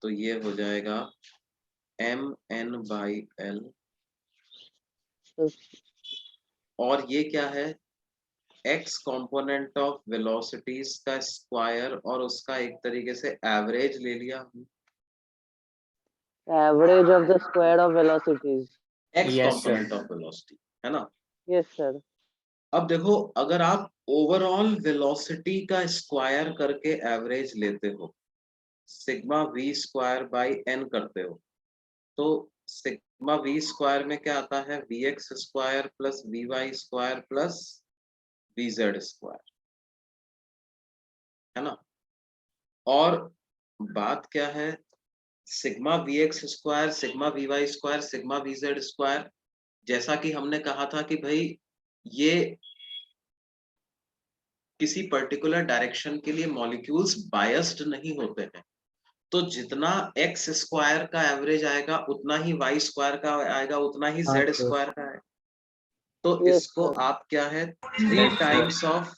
तो ये हो जाएगा mn/l। और ये क्या है? x कंपोनेंट ऑफ वेलोसिटीज का स्क्वायर और उसका एक तरीके से एवरेज ले लिया हमने। Average of the square of velocities. x Yes, component of velocity, है ना? Yes sir. अब देखो, अगर आप ओवरऑल वेलोसिटी का स्क्वायर करके एवरेज लेते हो, sigma v square by n करते हो, तो सिग्मा v स्क्वायर में क्या आता है? vx square plus vy square plus vz square, है ना? और बात क्या है? Sigma vx square, sigma vy square, sigma vz square, जैसा कि हमने कहा था कि भाई ये किसी पर्टिकुलर डायरेक्शन के लिए मॉलिक्यूल्स बायस्ड नहीं होते हैं। तो जितना x स्क्वायर का एवरेज आएगा उतना ही y स्क्वायर का आएगा, उतना ही z स्क्वायर का आएगा। तो इसको आप क्या है, 3 times of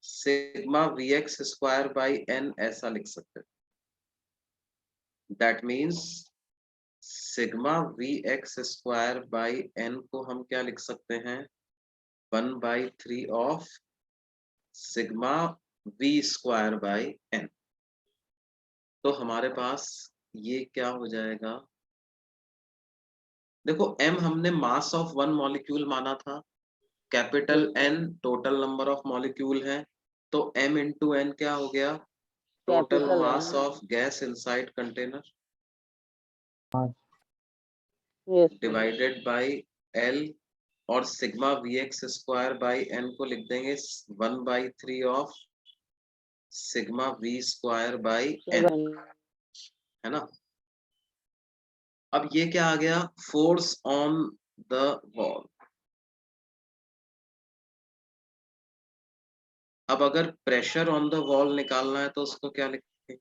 sigma vx square by n ऐसा लिख सकते हैं। That means sigma V X square by N को हम क्या लिख सकते हैं, 1/3 of sigma V square by N. तो हमारे पास ये क्या हो जाएगा, देखो m हमने मास ऑफ वन मॉलिक्यूल माना था, capital N total number of molecule है, तो m इंटू n क्या हो गया, total Capital mass M. Of gas inside container Yes, sir. Divided by L, और sigma V X square by N को लिख देंगे 1/3 of sigma V square by N, 7. है ना। अब ये क्या आ गया, फोर्स ऑन द वॉल। अब अगर प्रेशर ऑन द वॉल निकालना है तो उसको क्या लिखते हैं,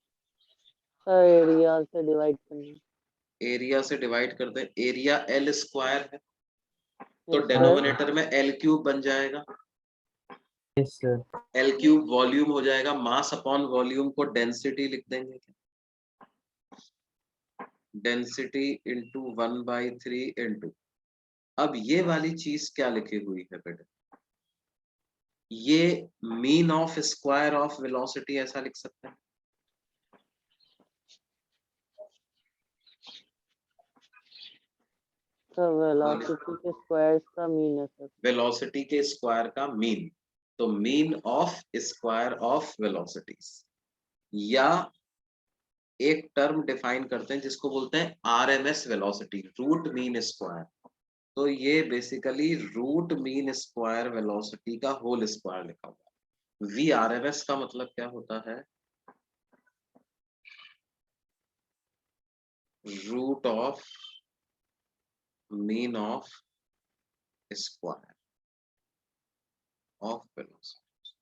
Sir, area से divide करना. एरिया से डिवाइड करते हैं, एरिया एल स्क्वायर है तो Yes, sir. डेनोमिनेटर में एल क्यूब बन जाएगा, yes sir. L cube volume हो जाएगा, मास अपॉन वॉल्यूम को डेंसिटी लिख देंगे, डेंसिटी इंटू 1/3 इंटू, अब ये वाली चीज क्या लिखी हुई है बेटा, ये mean of square of velocity ऐसा लिख सकते हैं, Sir, velocity के squares का mean है sir. वेलोसिटी के स्क्वायर का मीन, तो mean of square of velocities, या एक टर्म डिफाइन करते हैं जिसको बोलते हैं RMS velocity, root mean square. तो ये basically root mean square velocity का होल स्क्वायर लिखा हुआ है। वी आरएमएस का मतलब क्या होता है, root of mean of square of velocity,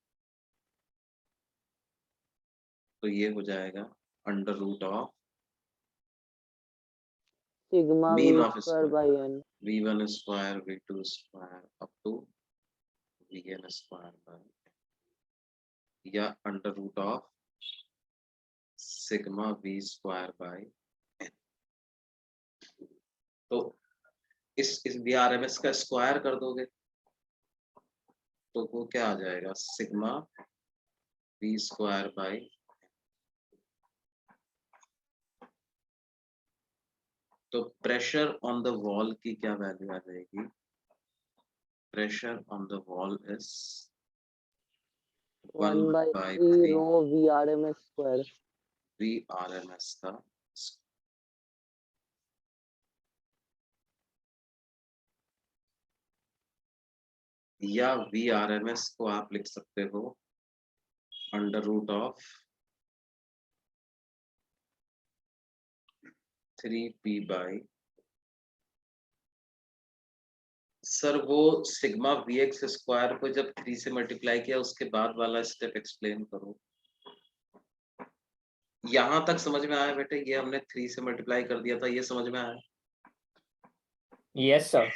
तो ये हो जाएगा under root of Sigma mean V of square by square, N. v1 square v2 square up to vn square by, या under root of sigma v square by n। तो इस VRMS का square कर दोगे तो वो क्या आ जाएगा, सिग्मा v स्क्वायर बाय, तो प्रेशर ऑन द वॉल की क्या वैल्यू आ जाएगी, pressure on the wall is 1/3 rho VRMS square. VRMS का, या VRMS को आप लिख सकते हो under root of 3p by, sir वो सिग्मा vx स्क्वायर को जब 3 से मल्टीप्लाई किया उसके बाद वाला स्टेप एक्सप्लेन करो। यहां तक समझ में आया बेटे, ये हमने 3 से मल्टीप्लाई कर दिया था, ये समझ में आया? Yes sir.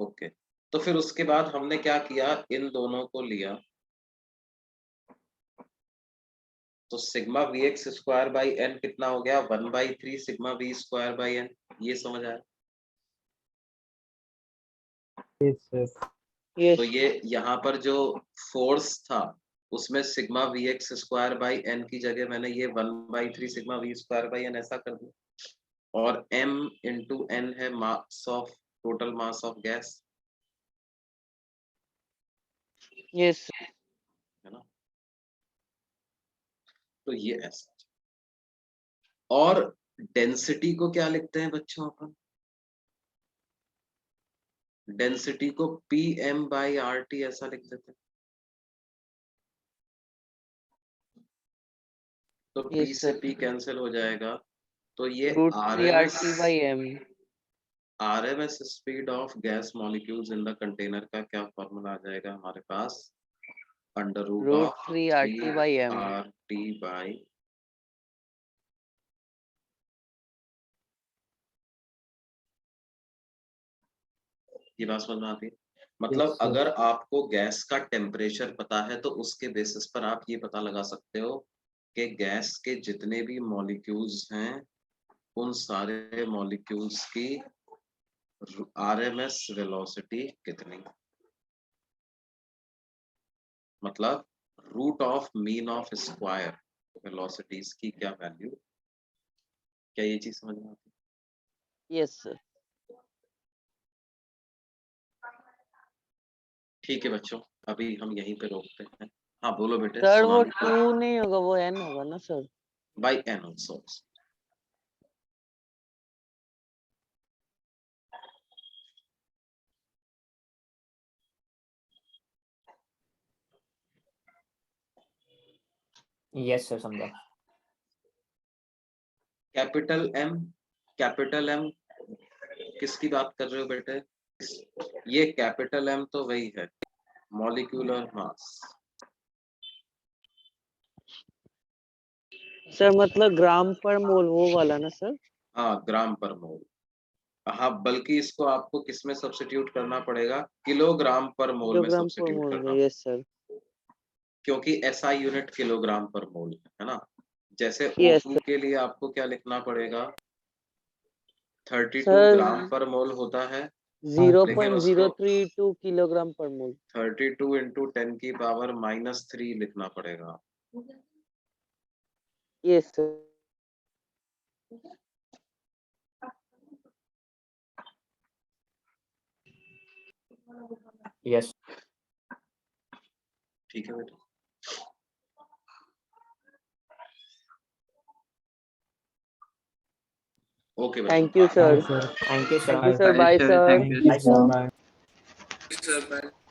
ओके, तो फिर उसके बाद हमने क्या किया, इन दोनों को लिया, तो sigma vx square by N कितना हो गया, 1/3 sigma v square by N, ये समझ आया? Yes sir. Yes. तो ये यहाँ पर जो फोर्स था उसमें sigma vx square by N की जगह मैंने ये 1/3 sigma v square by N ऐसा कर दिया, और m इंटू एन है mass of, total mass of gas, Yes. है ना। तो ये ऐसा, और डेंसिटी को क्या लिखते हैं बच्चों अपन, डेंसिटी को pm बाई RT ऐसा लिख देते हैं, तो p Yes, से sir. p कैंसिल हो जाएगा, तो ये Root 3 RMS RT by M. RMS speed of gas molecules in the container का क्या फॉर्मूला आ जाएगा हमारे पास, under root Root of 3 RT by M. RT by, ये बात समझ में आती है? मतलब Yes, sir. अगर आपको गैस का टेम्परेचर पता है तो उसके बेसिस पर आप ये पता लगा सकते हो कि गैस के जितने भी मॉलिक्यूल्स हैं उन सारे मॉलिक्यूल्स की आरएमएस वेलोसिटी कितनी, मतलब root of mean of square velocities की क्या वैल्यू। क्या ये चीज समझ में आती है? Yes sir. ठीक है बच्चों, अभी हम यहीं पे रोकते हैं। हाँ बोलो बेटे। सर वो सोनाली 2 नहीं होगा, वो n होगा ना sir? By N also. Yes sir, समझा। कैपिटल एम किसकी बात कर रहे हो बेटे? ये कैपिटल एम तो वही है, मॉलिक्यूलर मास। सर मतलब ग्राम पर मोल वो वाला ना सर? हाँ ग्राम पर मोल। हाँ बल्कि इसको आपको किसमें सब्स्टिट्यूट करना पड़ेगा, किलोग्राम पर मोल में किलोग्राम पर सब्स्टिट्यूट मोल करना, में। Yes sir. क्योंकि एसआई यूनिट किलोग्राम पर मोल है ना। जैसे यस O2 के लिए आपको क्या लिखना पड़ेगा, 32 सर ग्राम पर मोल होता है, लेकिन उसको 0.032 किलोग्राम पर मोल। 32 इंटू 10 की पावर -3 लिखना पड़ेगा। Yes sir. यस। ठीक है बेटा। ओके बेटा। Thank you sir. Thank you thank you sir. Sir. Bye sir. Thank you, bye sir. Bye. sir. Bye.